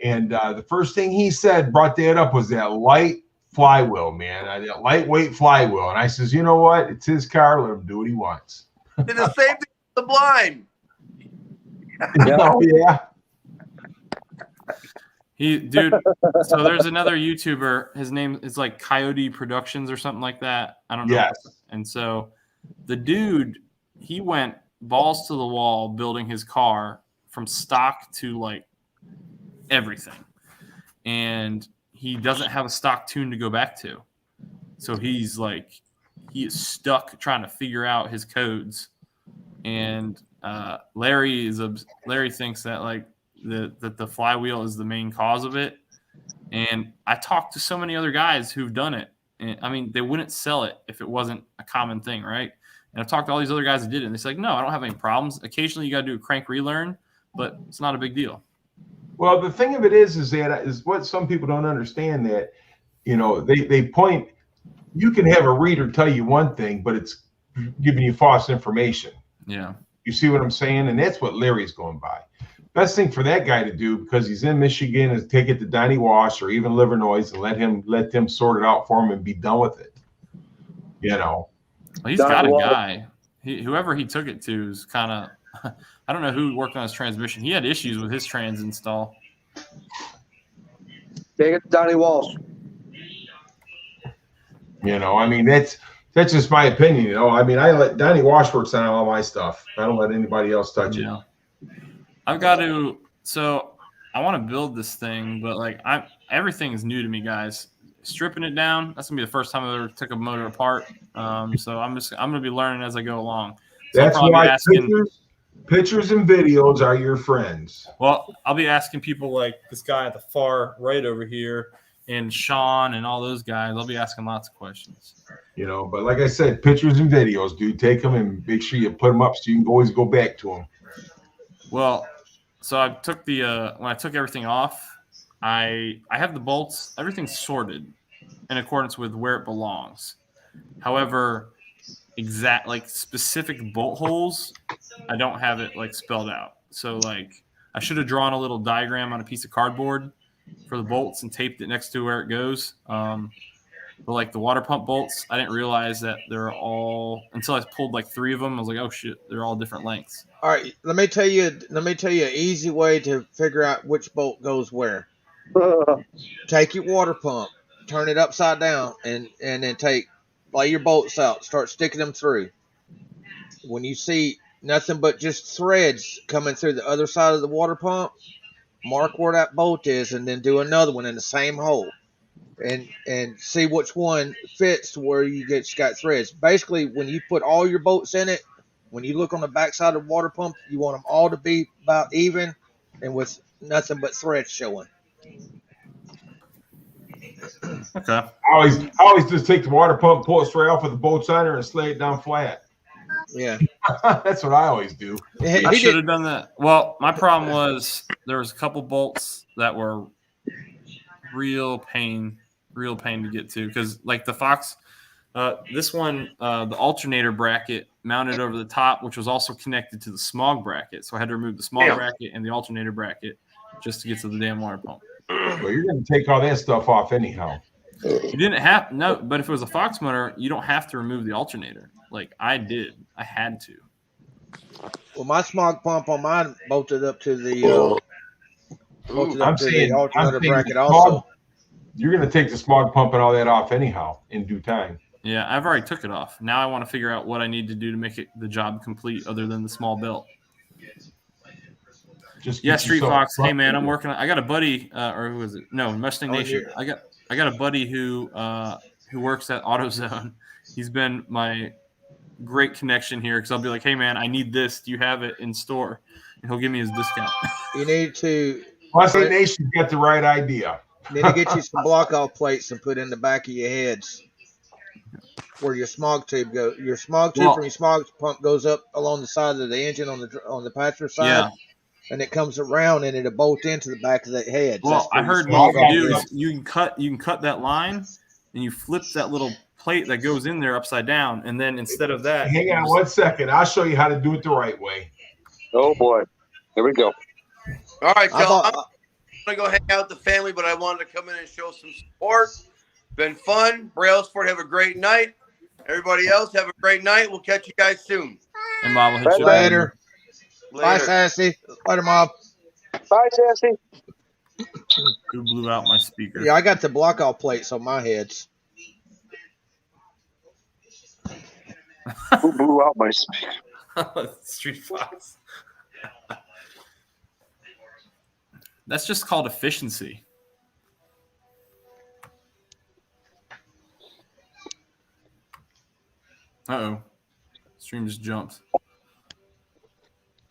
and the first thing he said brought that up was that light flywheel, man. That lightweight flywheel, and I says, you know what? It's his car. Let him do what he wants. Did the same thing with the blind. Oh yeah. So there's another YouTuber. His name is like Coyote Productions or something like that. I don't know. Yes. And so the dude, he went balls to the wall building his car from stock to like everything. And he doesn't have a stock tune to go back to. So he is stuck trying to figure out his codes. And Larry thinks that like that the flywheel is the main cause of it. And I talked to so many other guys who've done it. And I mean, they wouldn't sell it if it wasn't a common thing, right? And I've talked to all these other guys that did it, and they say, like, no, I don't have any problems. Occasionally you got to do a crank relearn, but it's not a big deal. Well, the thing of it is that is what some people don't understand, that, you know, they point, you can have a reader tell you one thing, but it's giving you false information. Yeah. You see what I'm saying? And that's what Larry's going by. Best thing for that guy to do, because he's in Michigan, is take it to Donnie Walsh or even Livernois and let them sort it out for him and be done with it. You know. Well, he's got a guy. Whoever he took it to is kind of – I don't know who worked on his transmission. He had issues with his trans install. Take it to Donnie Walsh. You know, I mean, that's just my opinion. You know, I mean, I let Donnie Walsh works on all my stuff. I don't let anybody else touch it. I've got to – so I want to build this thing, but like everything is new to me, guys. Stripping it down, that's gonna be the first time I ever took a motor apart. So I'm gonna be learning as I go along. So that's why pictures and videos are your friends. Well, I'll be asking people like this guy at the far right over here and Sean and all those guys. I'll be asking lots of questions. You know, but like I said, pictures and videos, dude. Take them and make sure you put them up so you can always go back to them. Well, so I took when I took everything off, I have the bolts, everything's sorted in accordance with where it belongs. However, specific bolt holes, I don't have it like spelled out. So like I should have drawn a little diagram on a piece of cardboard for the bolts and taped it next to where it goes. But like the water pump bolts, I didn't realize that they're all, until I pulled like 3 of them. I was like, oh shit, they're all different lengths. All right, let me tell you an easy way to figure out which bolt goes where. Take your water pump, turn it upside down, and then lay your bolts out, start sticking them through. When you see nothing but just threads coming through the other side of the water pump, mark where that bolt is, and then do another one in the same hole, and see which one fits to where you got threads. Basically, when you put all your bolts in it, when you look on the backside of the water pump, you want them all to be about even and with nothing but threads showing. Okay. I always just take the water pump, pull it straight off with the bolt signer, and slay it down flat. Yeah. That's what I always do. I should have done that. Well, my problem was there was a couple bolts that were real pain to get to, because like the Fox, this one, the alternator bracket mounted over the top, which was also connected to the smog bracket. So I had to remove the smog bracket and the alternator bracket just to get to the damn water pump. Well, you're going to take all that stuff off anyhow. You didn't have but if it was a Fox motor, you don't have to remove the alternator. Like I did, I had to. Well, my smog pump on mine bolted up to the alternator bracket also. You're going to take the smog pump and all that off anyhow in due time. Yeah, I've already took it off. Now I want to figure out what I need to do to make the job complete, other than the small belt. StreetFox. Hey man, I'm working. I got a buddy, or who is it? No, Mustang Nation. I got a buddy who works at AutoZone. He's been my great connection here, because I'll be like, hey man, I need this. Do you have it in store? And he'll give me his discount. You need to. Mustang Nation's got the right idea. You need to get you some block-off plates and put in the back of your heads where your smog tube goes. Your smog tube from your smog pump goes up along the side of the engine on the passenger side. Yeah. And it comes around and it'll bolt into the back of that head. Well, I heard what you can do is you can cut that line and you flip that little plate that goes in there upside down, and then instead of that, hang on 1 second. I'll show you how to do it the right way. Oh boy, here we go. All right, y'all. I'm gonna go hang out with the family, but I wanted to come in and show some support. Been fun. Brailsford, have a great night. Everybody else, have a great night. We'll catch you guys soon. And Bob will hit you later. Bye, Sassy. Later, Mom. Bye, Sassy. Who blew out my speaker? Yeah, I got the block-off plates on my heads. Who blew out my speaker? StreetFox. That's just called efficiency. Uh-oh. Stream just jumped.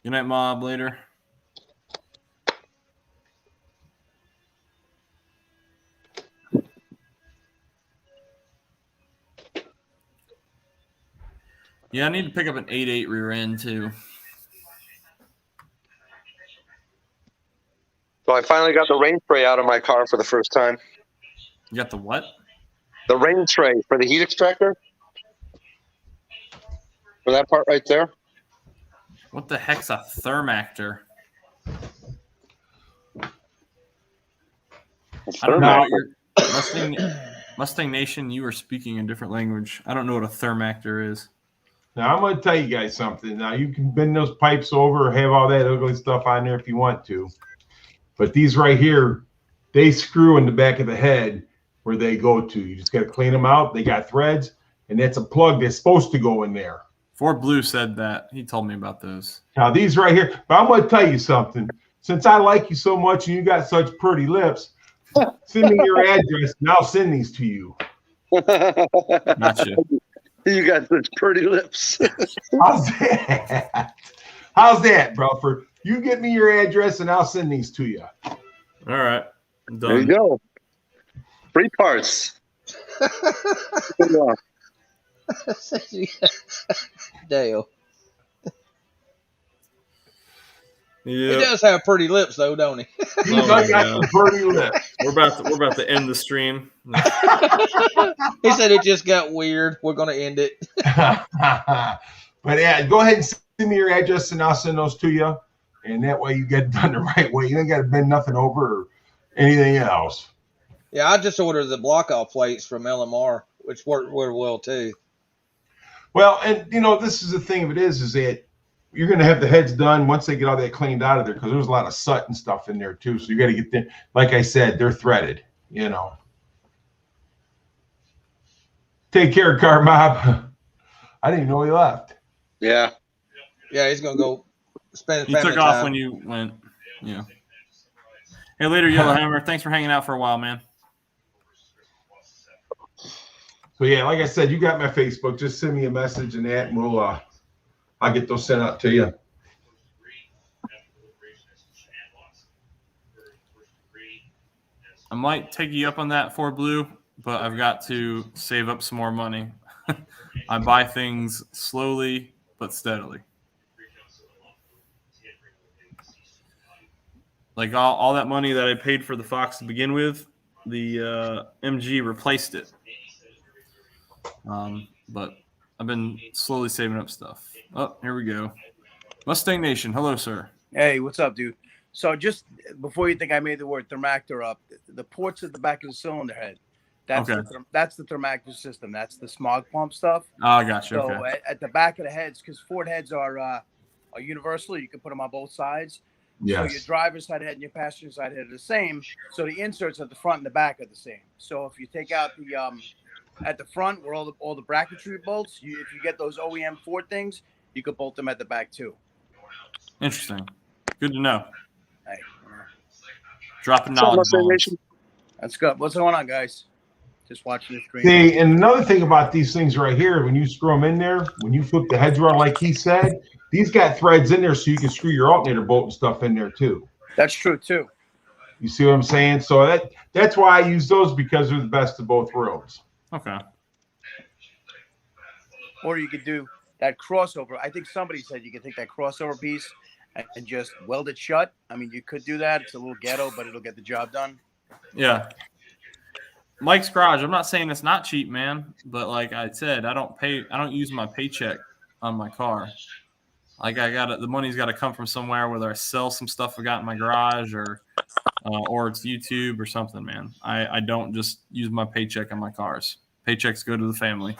Good night, Mob. Later. Yeah, I need to pick up an 8.8 rear end, too. So I finally got the rain tray out of my car for the first time. You got the what? The rain tray for the heat extractor. For that part right there. What the heck's a thermactor? I don't know what you're Mustang Nation, you are speaking a different language. I don't know what a thermactor is. Now, I'm going to tell you guys something. Now, you can bend those pipes over or have all that ugly stuff on there if you want to. But these right here, they screw in the back of the head where they go to. You just got to clean them out. They got threads, and that's a plug that's supposed to go in there. Ford Blue said that. He told me about those. Now, these right here, but I'm going to tell you something. Since I like you so much and you got such pretty lips, send me your address, and I'll send these to you. Gotcha. You got such pretty lips. How's that? How's that, bro? You get me your address, and I'll send these to you. All right. I'm done. There you go. Free parts. Dale. Yeah. He does have pretty lips, though, don't he? He does got pretty lips. We're about to end the stream. He said it just got weird. We're going to end it. But yeah, go ahead and send me your address, and I'll send those to you. And that way you get it done the right way. You don't got to bend nothing over or anything else. Yeah, I just ordered the block-off plates from LMR, which worked well, too. Well, and, this is the thing of it is that you're going to have the heads done once they get all that cleaned out of there because there's a lot of soot and stuff in there, too. So you got to get them. Like I said, they're threaded, Take care, Car Mob. I didn't even know he left. Yeah. Yeah, he's going to go spend He family took off time. when you went. Yeah. Hey, later, Yellowhammer. Thanks for hanging out for a while, man. So, yeah, like I said, you got my Facebook. Just send me a message and that, and I'll get those sent out to you. I might take you up on that Ford Blue, but I've got to save up some more money. I buy things slowly but steadily. Like all that money that I paid for the Fox to begin with, the MG replaced it. But I've been slowly saving up stuff. Oh, here we go. Mustang Nation. Hello, sir. Hey, what's up, dude? So just before you think I made the word thermactor up, the ports at the back of the cylinder head, that's the thermactor system. That's the smog pump stuff. Oh, I got you. So okay. at the back of the heads, because Ford heads are universal, you can put them on both sides. Yes. So your driver's side head and your passenger side head are the same. So the inserts at the front and the back are the same. So if you take out the at the front where all the bracketry bolts, if you get those OEM Ford things, you could bolt them at the back too. Interesting. Good to know. Hey, dropping knowledge bombs. That's good. What's going on, guys? Just watching the screen. See, and another thing about these things right here, when you screw them in there, when you flip the heads around like he said, these got threads in there so you can screw your alternator bolt and stuff in there too. That's true too. You see what I'm saying? So that's why I use those, because they're the best of both worlds. Okay. Or you could do that crossover. I think somebody said you could take that crossover piece and just weld it shut. I mean, you could do that. It's a little ghetto, but it'll get the job done. Yeah. Mike's Garage. I'm not saying it's not cheap, man, but like I said, I don't use my paycheck on my car. Like the money's got to come from somewhere, whether I sell some stuff I got in my garage or it's YouTube or something, man. I don't just use my paycheck on my cars. Paychecks go to the family.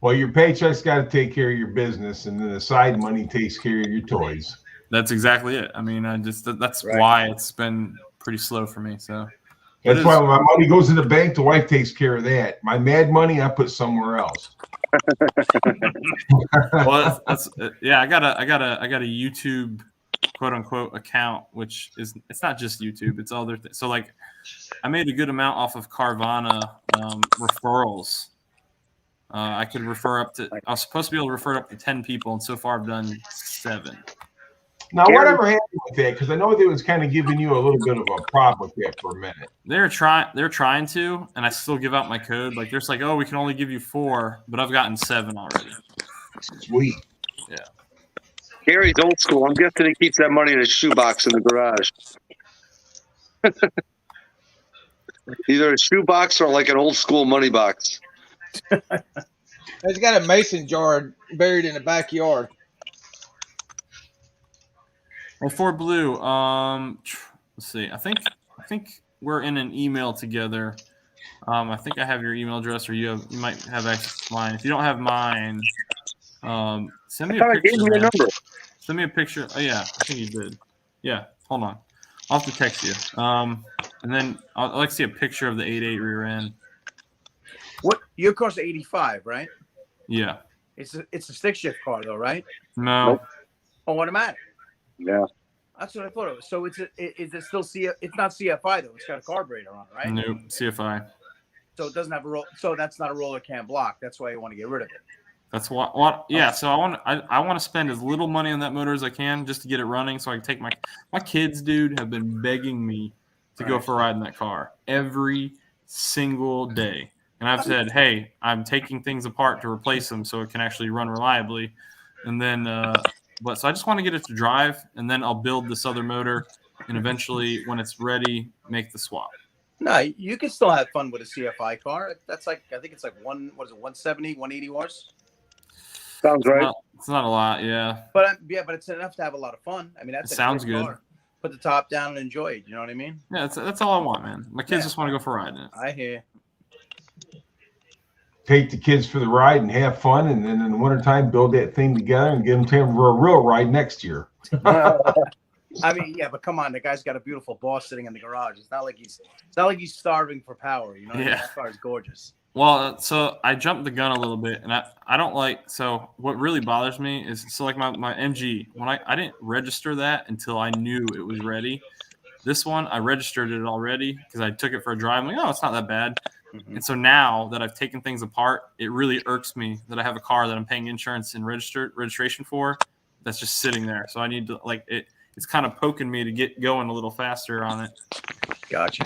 Well, your paycheck's got to take care of your business, and then the side money takes care of your toys. That's exactly it. I mean, that's right. Why it's been pretty slow for me. So that's why when my money goes in the bank, the wife takes care of that. My mad money, I put somewhere else. Well, I got a YouTube quote unquote account, which it's not just YouTube, it's other things. So like I made a good amount off of Carvana referrals. I could refer up to. I was supposed to be able to refer up to 10 people, and so far I've done 7. Now, whatever happened with that? Because I know they was kind of giving you a little bit of a problem with that for a minute. They're trying to, and I still give out my code. Like there's like, oh, we can only give you 4, but I've gotten 7 already. Sweet. Yeah. Gary's old school. I'm guessing he keeps that money in his shoebox in the garage. Either a shoebox or like an old school money box. He's got a mason jar buried in the backyard. Well, for Blue, let's see. I think we're in an email together. I think I have your email address, or you might have access to mine. If you don't have mine, send me a picture. Send me a picture. Oh yeah, I think you did. Yeah, hold on. I'll have to text you. And then I'd like to see a picture of the 8.8 rear end. What your car's 85, right? Yeah. It's a stick shift car though, right? No. Nope. Oh, automatic. Yeah. That's what I thought it was. So is it still it's not CFI though. It's got a carburetor on it, right? Nope. CFI. So it doesn't have a roll. So that's not a roller cam block. That's why you want to get rid of it. That's what. Yeah. So I want to spend as little money on that motor as I can just to get it running, so I can take my kids, dude, have been begging me to go for a ride in that car every single day, and I've said, hey, I'm taking things apart to replace them so it can actually run reliably, and then but so I just want to get it to drive, and then I'll build this other motor, and eventually when it's ready, make the swap. No, you can still have fun with a CFI car. That's like, I think it's like 170, 180 horse. Sounds right. It's not a lot, yeah. But but it's enough to have a lot of fun. I mean, that's sounds good. Car. Put the top down and enjoy it. You know what I mean? Yeah, that's all I want, man. My kids just want to go for a ride in it. I hear you. Take the kids for the ride and have fun, and then in the wintertime, build that thing together and get them to for a real ride next year. I mean, yeah, but come on, the guy's got a beautiful boss sitting in the garage. It's not like he's starving for power. You know, yeah. That car is gorgeous. Well, so I jumped the gun a little bit, and I don't like. So what really bothers me is like my MG, when I didn't register that until I knew it was ready. This one I registered it already because I took it for a drive. I'm like, oh, it's not that bad. Mm-hmm. And so now that I've taken things apart, it really irks me that I have a car that I'm paying insurance and registration for that's just sitting there. So I need to It's kind of poking me to get going a little faster on it. Gotcha.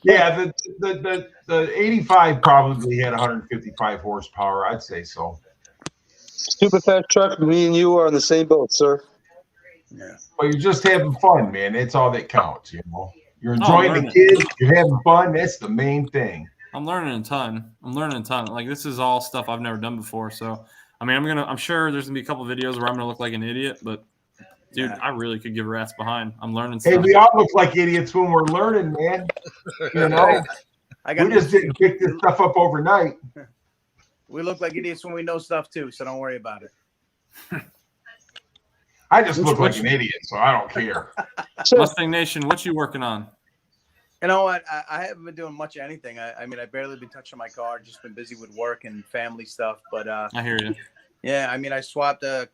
Yeah, the 85 probably had 155 horsepower. I'd say so. Stupid fast truck. Me and you are in the same boat, sir. Yeah. Well, you're just having fun, man. That's all that counts, you know. You're enjoying the kids. You're having fun. That's the main thing. I'm learning a ton. Like, this is all stuff I've never done before. So, I mean, I'm sure there's gonna be a couple of videos where I'm gonna look like an idiot, but dude, I really could give a rat's behind. I'm learning stuff. Hey, we all look like idiots when we're learning, man. You know, we just didn't pick this stuff up overnight. We look like idiots when we know stuff too, so don't worry about it. I just look like an idiot, so I don't care. Mustang Nation, what you working on? You know what? I haven't been doing much of anything. I mean, I've barely been touching my car. Just been busy with work and family stuff. But I hear you. Yeah, I mean, I swapped the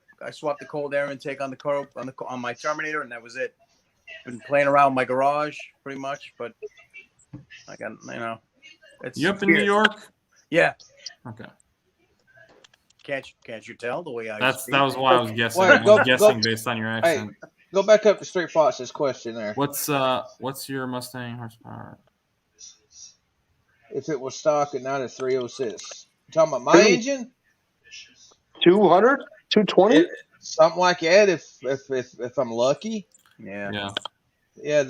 cold air intake on the car on my Terminator, and that was it. Been playing around with my garage pretty much, but I got it's. You up in New York? Yeah. Okay. Can't you tell the way I? That was why I was guessing. Wait, I was guessing based on your accent. Hey, go back up to StreetFox's question there. What's your Mustang horsepower? If it was stock at 9306, you talking about my engine? 200, 220, something like that. If I'm lucky. Yeah. Yeah.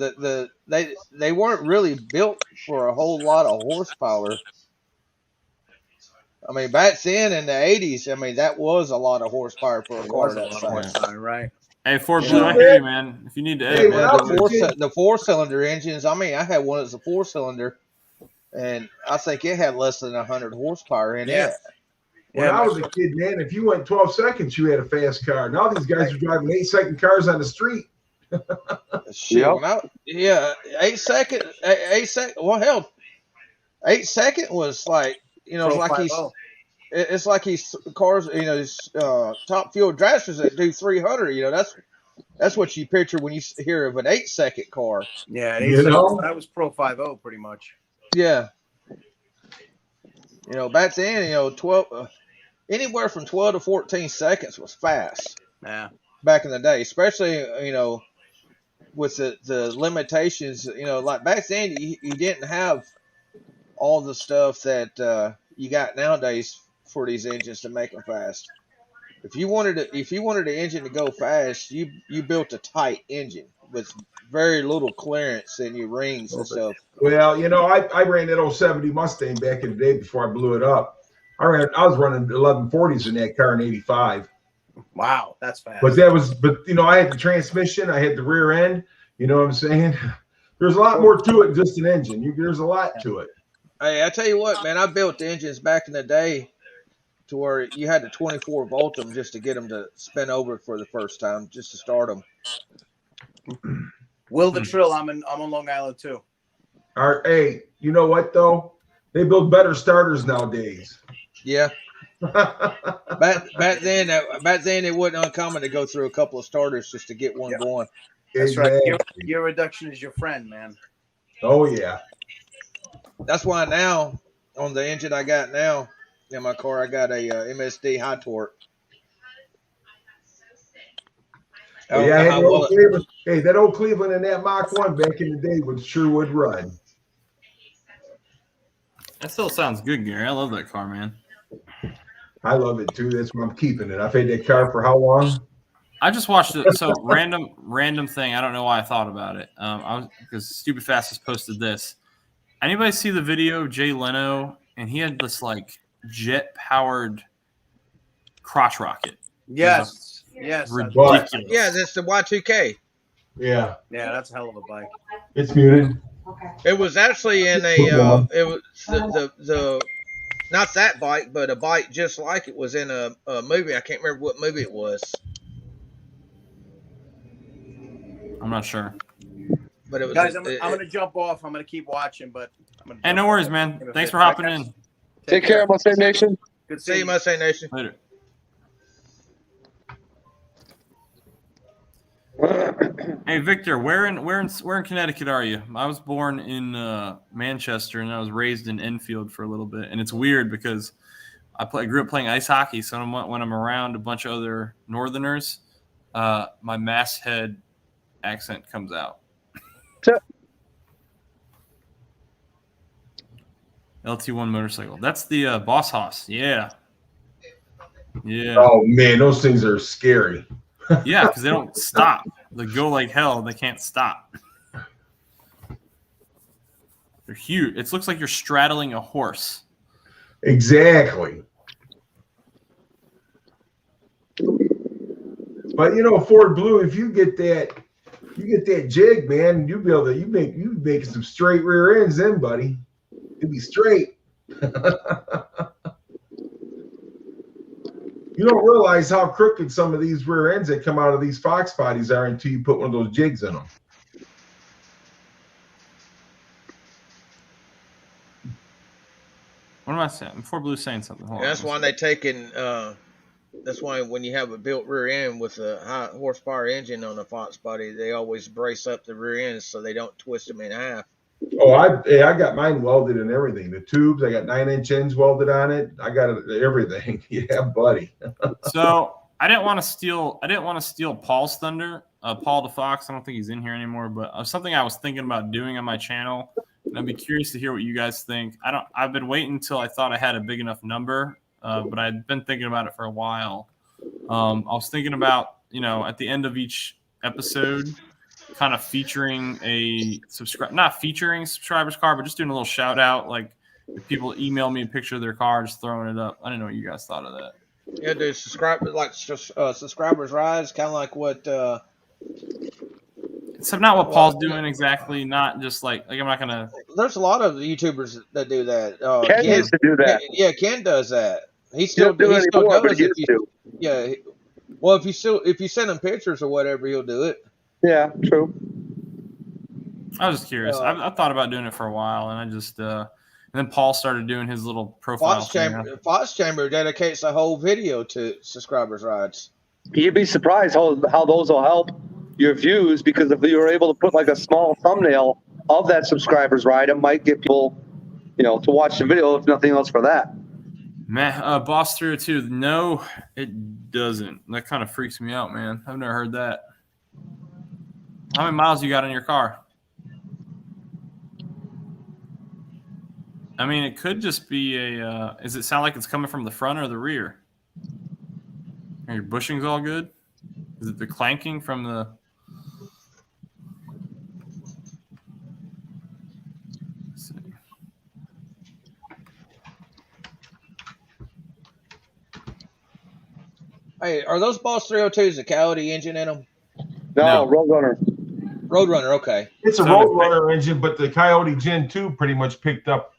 They weren't really built for a whole lot of horsepower. I mean, back then in the 80s, I mean, that was a lot of horsepower for a car that size. Right. Hey, Ford Blue, I hear you, man. If you need to edit, the four-cylinder engines, I mean, I had one that's a four-cylinder, and I think it had less than 100 horsepower in it. When I was a kid, man, if you went 12 seconds, you had a fast car. Now these guys are driving 8-second cars on the street. Shit, 8 second. Well, hell, 8 second was like, you know, it's like he's cars, you know, these top fuel dragsters that do 300. You know, that's what you picture when you hear of an 8 second car. Yeah, that was Pro 50 pretty much. Yeah. You know, back then, you know, anywhere from 12 to 14 seconds was fast. Yeah. Back in the day, especially with the limitations, like back then you didn't have all the stuff that you got nowadays for these engines to make them fast. If you wanted the engine to go fast, you built a tight engine with very little clearance in your rings and stuff. Well, I ran that old 70 Mustang back in the day before I blew it up. I was running 1140s in that car in '85. Wow, that's fast. But I had the transmission, I had the rear end. You know what I'm saying? There's a lot more to it than just an engine. There's a lot to it. Hey, I tell you what, man, I built engines back in the day to where you had to 24 volt them just to get them to spin over for the first time, just to start them. Will the Trill? I'm on Long Island too. All right, hey, you know what though? They build better starters nowadays. Yeah. back then it wasn't uncommon to go through a couple of starters just to get one going. That's exactly. right. Your reduction is your friend, man. Oh yeah. That's why now on the engine I got now in my car, I got a MSD high torque. That old Cleveland and that Mach 1 back in the day sure would run. That still sounds good, Gary. I love that car, man. I love it too. That's why I'm keeping it. I've had that car for how long? I just watched it. So random thing. I don't know why I thought about it. Because Stupid Fast has posted this. Anybody see the video of Jay Leno? And he had this like jet powered crotch rocket. Yes. Yes. Ridiculous. Yeah, that's the Y2K. Yeah. Yeah, that's a hell of a bike. It's muted. Okay. It was actually in it was the not that bike, but a bike just like it was in a movie. I can't remember what movie it was. I'm not sure. But it was, guys, I'm going to jump off. I'm going to keep watching, but hey, no worries, man. Thanks for hopping in. Take care, Mustang Nation. Good see you, Mustang Nation. Later. Hey, Victor, where in Connecticut are you? I was born in Manchester, and I was raised in Enfield for a little bit. And it's weird because I grew up playing ice hockey, so when I'm around a bunch of other Northerners, my Masthead accent comes out. LT1 motorcycle. That's the Boss Hoss. Yeah. Yeah. Oh man, those things are scary. Yeah, because they don't stop. They go like hell. They can't stop. They're huge. It looks like you're straddling a horse. Exactly. But Ford Blue, if you get that jig, man, you make some straight rear ends then, buddy. It'd be straight. You don't realize how crooked some of these rear ends that come out of these Foxbodies are until you put one of those jigs in them. What am I saying? Ford Blue's saying something. Yeah, that's why they taking. That's why when you have a built rear end with a high horsepower engine on a Foxbody, they always brace up the rear ends so they don't twist them in half. Oh, I got mine welded and everything. The tubes, I got 9-inch ends welded on it. I got everything. Yeah, buddy. So I didn't want to steal Paul's thunder. Paul DeFox. I don't think he's in here anymore, but something I was thinking about doing on my channel, and I'd be curious to hear what you guys think. I've been waiting until I thought I had a big enough number, but I'd been thinking about it for a while. I was thinking about at the end of each episode, kind of featuring not featuring a subscriber's car, but just doing a little shout out. Like if people email me a picture of their car, just throwing it up. I don't know what you guys thought of that. Yeah, dude, subscribers rides, kind of like what. So not what Paul's doing exactly. Not just like I'm not gonna. There's a lot of YouTubers that do that. Ken used to do that. Ken does that. He still does it. Yeah. Well, if you send him pictures or whatever, he'll do it. Yeah, true. I was just curious. I thought about doing it for a while, and I just and then Paul started doing his little profile. Fox Chamber dedicates a whole video to subscribers rides. You'd be surprised how those will help your views, because if you were able to put like a small thumbnail of that subscribers ride, it might get people, to watch the video if nothing else for that. Man, Boss 302. No, it doesn't. That kind of freaks me out, man. I've never heard that. How many miles you got in your car? I mean, it could just be a. Does it sound like it's coming from the front or the rear? Are your bushings all good? Is it the clanking from the? Let's see. Hey, are those Boss 302s a Coyote engine in them? No, Roadrunner. Roadrunner, okay. It's a Roadrunner engine, but the Coyote Gen 2 pretty much picked up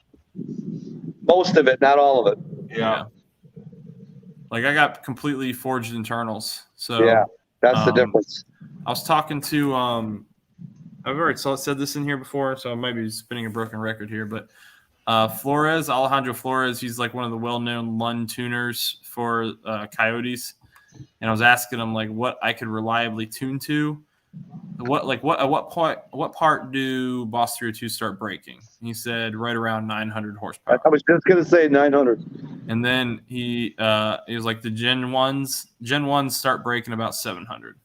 most of it, not all of it. Yeah. Like I got completely forged internals. So yeah, that's the difference. I was talking to I've already said this in here before, so I might be spinning a broken record here, but Alejandro Flores, he's like one of the well-known Lund tuners for Coyotes. And I was asking him like what I could reliably tune to. At what part do Boss 302 start braking? He said right around 900 horsepower. I was just gonna say 900. And then he was like the Gen 1s start braking about 700.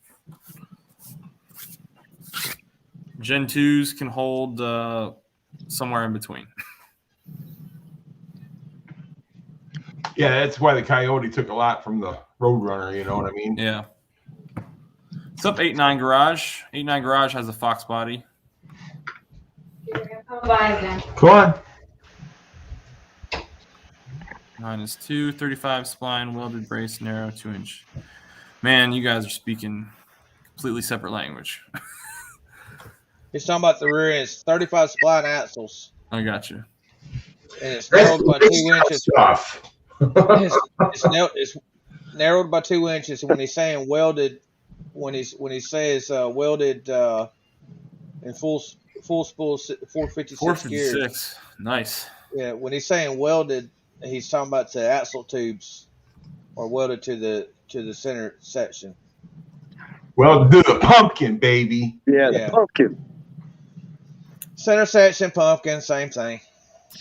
Gen 2s can hold somewhere in between. Yeah, that's why the Coyote took a lot from the Roadrunner, you know what I mean? Yeah. What's up, 89 Garage? 89 Garage has a Foxbody. Come on. Mine is 235 spline, welded brace, narrow, 2-inch. Man, you guys are speaking completely separate language. He's talking about the rear end. It's 35 spline axles. I got you. And it's narrowed by 2 inches. It's narrowed by 2 inches. When he's saying welded, when he says welded in full spool 456 gears. Nice. Yeah, when he's saying welded, he's talking about the axle tubes are welded to the center section. Well, do the pumpkin, baby. Yeah, the pumpkin. Center section, pumpkin, same thing.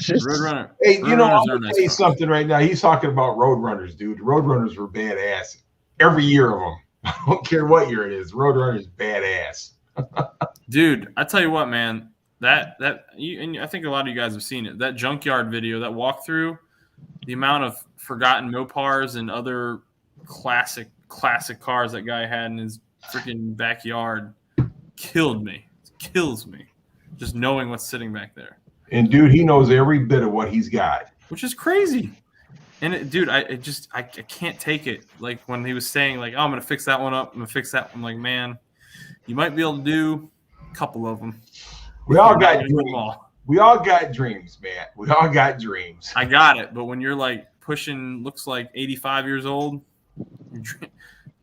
Roadrunner. Hey, you know, I'm going to tell you something right now. He's talking about Roadrunners, dude. Roadrunners were badass. Every year of them. I don't care what year it is. Roadrunner's badass. Dude, I tell you what, man. And I think a lot of you guys have seen it. That junkyard video, that walkthrough, the amount of forgotten Mopars and other classic cars that guy had in his freaking backyard killed me. It kills me. Just knowing what's sitting back there. And dude, he knows every bit of what he's got, which is crazy. And I can't take it. Like when he was saying, like, "Oh, I'm gonna fix that one up. I'm gonna fix that." I'm like, man, you might be able to do a couple of them. We all got dreams. We all got dreams, man. We all got dreams. I got it, but when you're like pushing, looks like 85 years old, you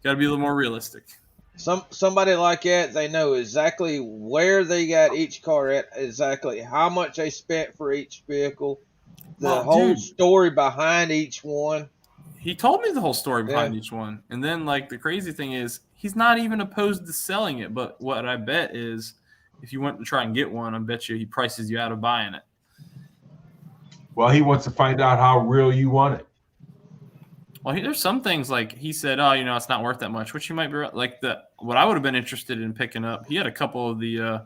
got to be a little more realistic. Somebody like that, they know exactly where they got each car at, exactly how much they spent for each vehicle, the whole story behind each one. He told me the whole story behind each one. And then, like, the crazy thing is he's not even opposed to selling it. But what I bet is if you went to try and get one, I bet you he prices you out of buying it. Well, he wants to find out how real you want it. Well, there's some things like he said, oh, it's not worth that much, which you might be right. Like what I would have been interested in picking up. He had a couple of the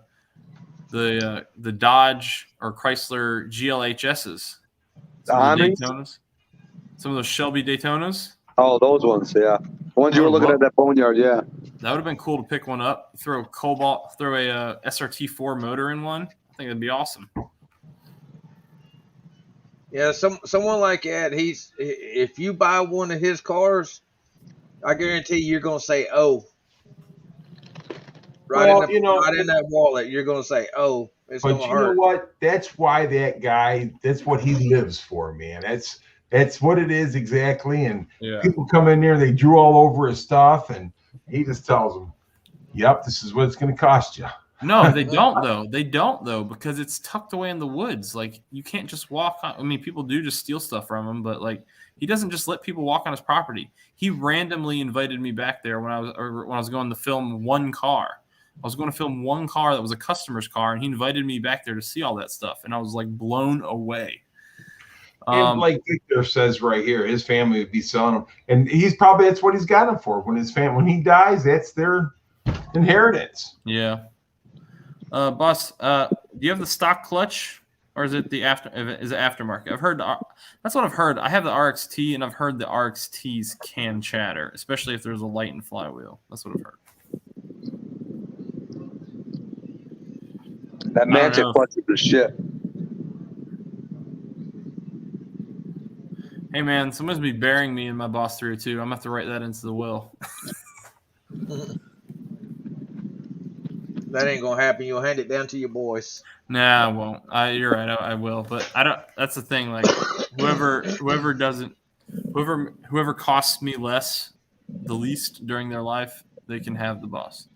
Dodge or Chrysler GLHSs, Daytonas, some of those Shelby Daytonas. Oh, those ones, yeah. The ones you were looking at that boneyard, yeah. That would have been cool to pick one up. Throw a SRT4 motor in one. I think that'd be awesome. Yeah, someone like that, if you buy one of his cars, I guarantee you're going to say, oh. Right in that wallet, you're going to say, oh, it's going to hurt. But you know what? That's why that guy, that's what he lives for, man. That's what it is exactly. And people come in there, they drew all over his stuff, and he just tells them, yep, this is what it's going to cost you. No, they don't though. They don't though, because it's tucked away in the woods. Like you can't just walk on. I mean, people do just steal stuff from him, but like he doesn't just let people walk on his property. He randomly invited me back there when I was going to film one car. I was going to film one car that was a customer's car, and he invited me back there to see all that stuff, and I was like blown away. And like Victor says right here, his family would be selling them, and that's what he's got them for. When he dies, that's their inheritance. Yeah. Boss, do you have the stock clutch, or is it aftermarket? I've heard that's what I've heard. I have the RXT, and I've heard the RXTs can chatter, especially if there's a light and flywheel. That's what I've heard. That Mantic clutch is the shit. Hey man, someone's be burying me in my Boss 302. I'm gonna have to write that into the will. That ain't gonna happen. You'll hand it down to your boys. Nah, I won't. You're right. I will, but I don't. That's the thing. Like whoever costs me the least during their life, they can have the Boss.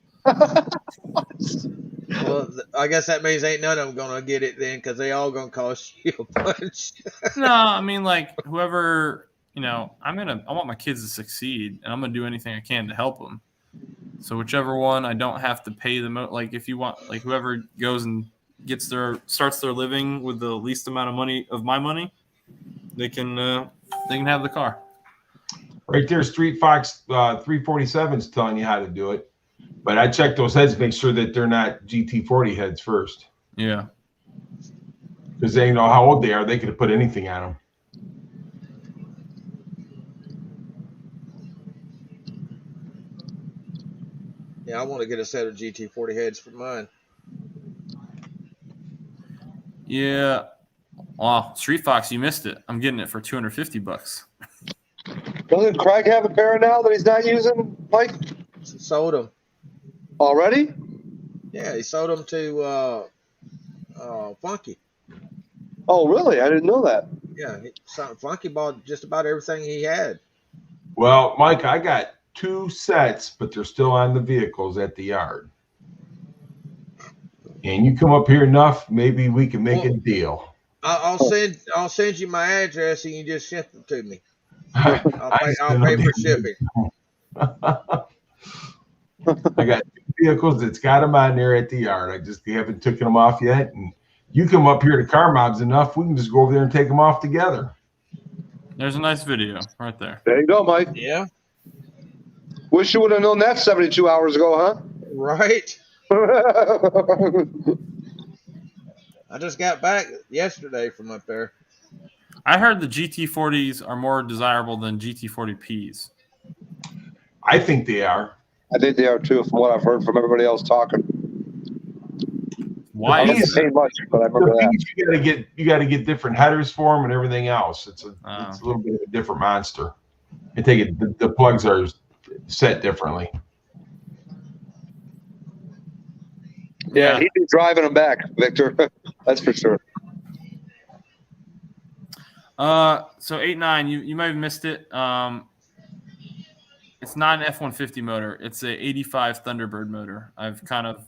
Well, I guess that means ain't none of them gonna get it then, because they all gonna cost you a bunch. No, I mean like whoever, I want my kids to succeed, and I'm gonna do anything I can to help them. So whichever one I don't have to pay the most, like if you want, like whoever goes and starts their living with the least amount of my money, they can have the car. Right there, StreetFox 347 is telling you how to do it. But I check those heads to make sure that they're not GT40 heads first. Yeah. Because they know how old they are. They could have put anything on them. Yeah, I want to get a set of GT40 heads for mine. Yeah. Wow, StreetFox, you missed it. I'm getting it for $250. Doesn't Craig have a pair now that he's not using, Mike? Sold them. Already? Yeah, he sold them to Funky. Oh, really? I didn't know that. Yeah, Funky bought just about everything he had. Well, Mike, I got 2 sets, but they're still on the vehicles at the yard. And you come up here enough, maybe we can make a deal. I'll send you my address and you just ship them to me. I'll pay for shipping. I got 2 vehicles that's got them on there at the yard. I just haven't taken them off yet. And you come up here to Car Mobs enough, we can just go over there and take them off together. There's a nice video right there. There you go, Mike. Yeah. Wish you would have known that 72 hours ago, huh? Right. I just got back yesterday from up there. I heard the GT40s are more desirable than GT40Ps. I think they are. I think they are too, from what I've heard from everybody else talking. Why? I don't pay much, but I remember that. You got to get different headers for them and everything else. It's a little bit of a different monster. The plugs are set differently. Yeah, he'd be driving them back, Victor. That's for sure. So 8.9, you might have missed it. It's not an F-150 motor. It's a 85 Thunderbird motor. I've kind of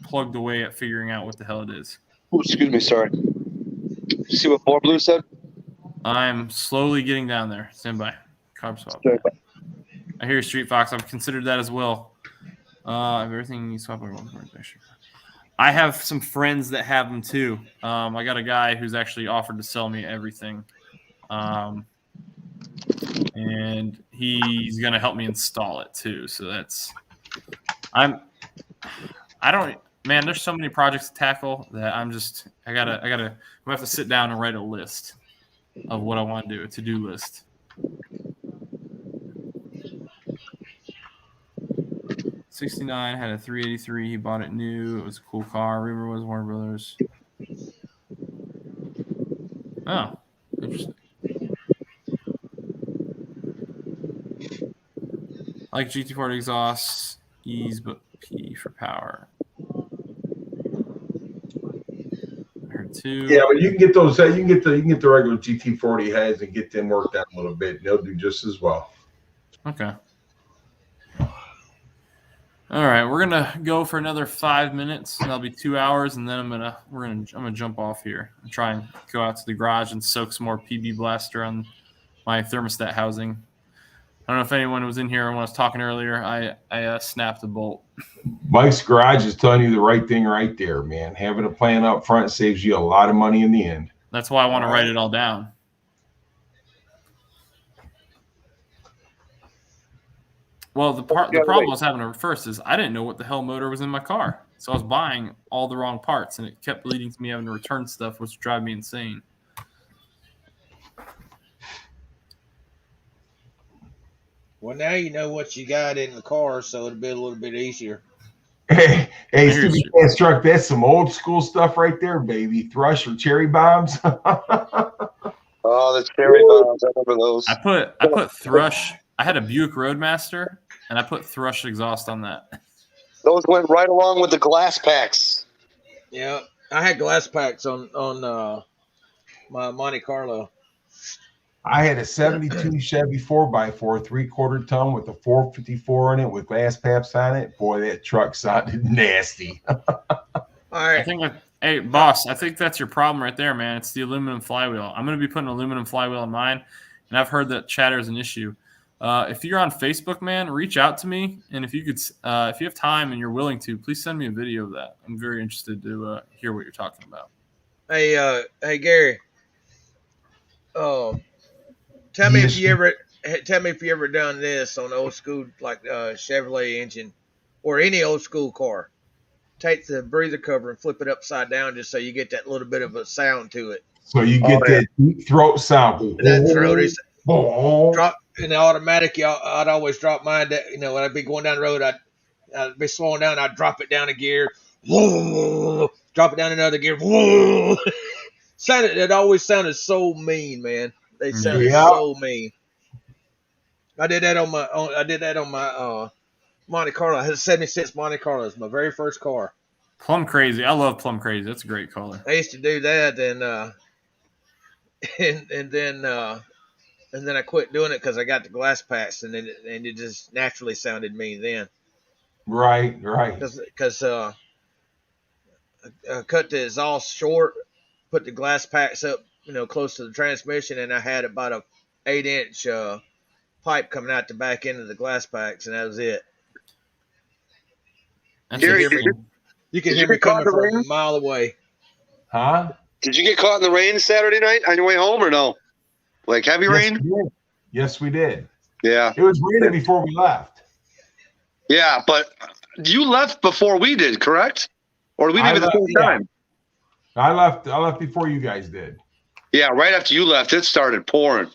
plugged away at figuring out what the hell it is. Oh, excuse me, sorry. Did you see what More Blue said? I'm slowly getting down there. Stand by. Carb swap. Sorry. I hear StreetFox. I've considered that as well. Everything you swap over. I have some friends that have them too. I got a guy who's actually offered to sell me everything. And he's going to help me install it too. So man, there's so many projects to tackle that I'm going to have to sit down and write a list of what I want to do, a to-do list. '69 had a 383. He bought it new. It was a cool car. Rumor was Warner Brothers. Oh, interesting. I like GT40 exhausts, E's but P for power. I heard 2. Yeah, but you can get those. You can get the regular GT40 heads and get them worked out a little bit. And they'll do just as well. Okay. All right, we're gonna go for another 5 minutes. That'll be 2 hours, and then I'm gonna jump off here and try and go out to the garage and soak some more PB Blaster on my thermostat housing. I don't know if anyone was in here when I was talking earlier. I snapped a bolt. Mike's Garage is telling you the right thing right there, man. Having a plan up front saves you a lot of money in the end. That's why I want to write it all down. Well, the problem I was having at first is I didn't know what the hell motor was in my car. So I was buying all the wrong parts, and it kept leading to me having to return stuff, which drive me insane. Well, now you know what you got in the car, so it'll be a little bit easier. Hey, Stevie Truck, that's some old school stuff right there, baby. Thrush or cherry bombs. Oh, the cherry bombs! I remember those. I put Thrush. I had a Buick Roadmaster, and I put Thrush exhaust on that. Those went right along with the glass packs. Yeah, I had glass packs on my Monte Carlo. I had a 72 Chevy 4x4, 3/4 ton with a 454 in it with glass packs on it. Boy, that truck sounded nasty. All right. Hey, boss, I think that's your problem right there, man. It's the aluminum flywheel. I'm going to be putting an aluminum flywheel on mine, and I've heard that chatter is an issue. If you're on Facebook, man, reach out to me, and if you could, if you have time and you're willing to, please send me a video of that. I'm very interested to hear what you're talking about. Hey, Gary. Tell me if you ever done this on old school like Chevrolet engine or any old school car. Take the breather cover and flip it upside down just so you get that little bit of a sound to it. So you get that deep throat sound. That throat is drop in the automatic. I'd always drop mine. When I'd be going down the road, I'd be slowing down. I'd drop it down a gear. Drop it down another gear. It always sounded so mean, man. They sounded so mean. I did that on my Monte Carlo. I had a 76 Monte Carlo. It was my very first car. Plum Crazy. I love Plum Crazy. That's a great color. I used to do that, and then I quit doing it because I got the glass packs, and it just naturally sounded mean then. Right. Because I cut the exhaust short, put the glass packs up, close to the transmission, and I had about a 8-inch pipe coming out the back end of the glass packs, and that was it. Gary, you can hear me coming from a mile away. Huh? Did you get caught in the rain Saturday night on your way home or no? Like heavy rain? Yes, we did. Yeah. It was raining before we left. Yeah, but you left before we did, correct? Or we leave at the same time? I left before you guys did. Yeah, right after you left, it started pouring.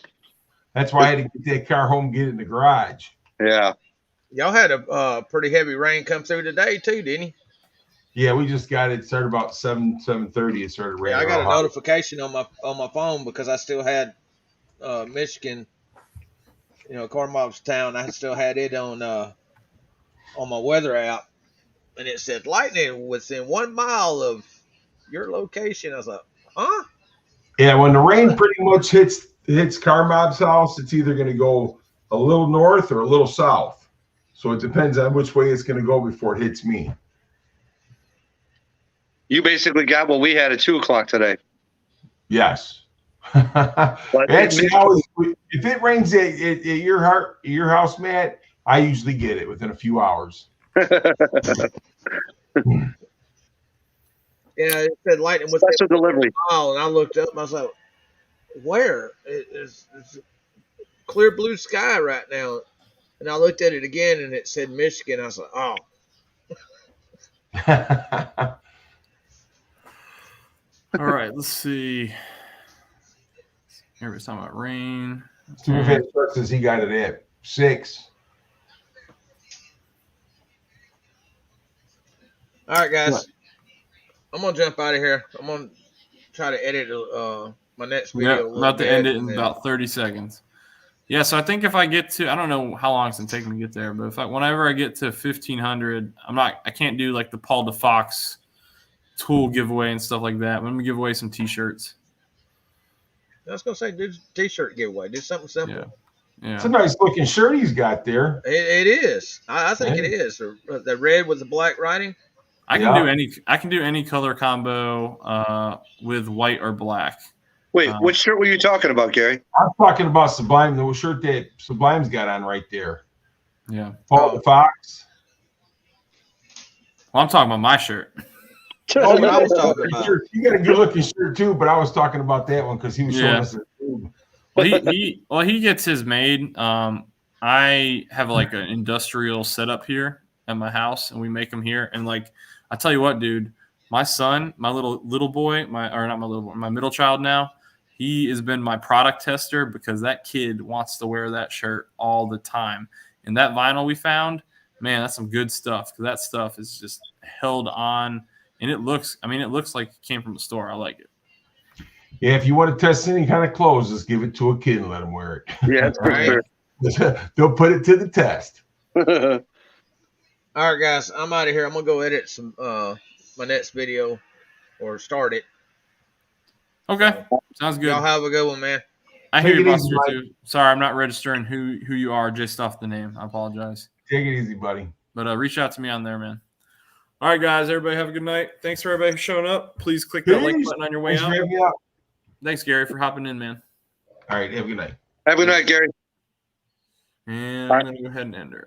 That's why I had to get that car home and get it in the garage. Yeah. Y'all had a pretty heavy rain come through today too, didn't you? Yeah, we just got it. Started about 7:30. It started raining. Yeah, I got a notification on my phone because I still had Michigan, Car Mob's town. I still had it on my weather app, and it said lightning within 1 mile of your location. I was like, huh? Yeah, when the rain pretty much hits Car Mob's house, it's either going to go a little north or a little south. So it depends on which way it's going to go before it hits me. You basically got what we had at 2:00 today. Yes. Actually, if it rains at your house, Matt, I usually get it within a few hours. Yeah, it said lightning with special delivery. And I looked up and I was like, where? It's clear blue sky right now. And I looked at it again and it said Michigan. I was like, oh. All right, let's see. Everybody's talking about rain. Steve says he got it at 6. All right, guys. What? I'm going to jump out of here. I'm going to try to edit my next video. I'm about to end it in about 30 seconds. Yeah, so I think if I get to, I don't know how long it's going to take me to get there, but whenever I get to 1,500, I can't do like the Paul DeFox tool giveaway and stuff like that. I'm going to give away some T-shirts. I was going to say, do T-shirt giveaway. Do something simple. Yeah. It's a nice looking shirt he's got there. It is. I think it is. The red with the black writing. I can do any color combo with white or black. Wait, which shirt were you talking about, Gary? I'm talking about Sublime, the shirt that Sublime's got on right there. Yeah. Paul Fox. Well, I'm talking about my shirt. Oh, I was talking about. You got a good looking shirt too, but I was talking about that one because he was showing us. Well, he gets his made. I'm I have like an industrial setup here at my house, and we make them here. And like, I tell you what, dude, my son, my little boy, my middle child now, he has been my product tester because that kid wants to wear that shirt all the time. And that vinyl we found, man, that's some good stuff because that stuff is just held on, and it looks like it came from the store. I like it. Yeah, if you want to test any kind of clothes, just give it to a kid and let him wear it. Yeah, that's for sure. They'll put it to the test. All right, guys, I'm out of here. I'm gonna go edit some my next video or start it. Okay, sounds good. Y'all have a good one, man. I hear you, Buster, too. Sorry, I'm not registering who you are just off the name. I apologize. Take it easy, buddy. But reach out to me on there, man. All right, guys, everybody have a good night. Thanks for everybody showing up. Please click that like button on your way out. Thanks, Gary, for hopping in, man. All right, have a good night. Have a good night, Gary. And I'm going to go ahead and end it.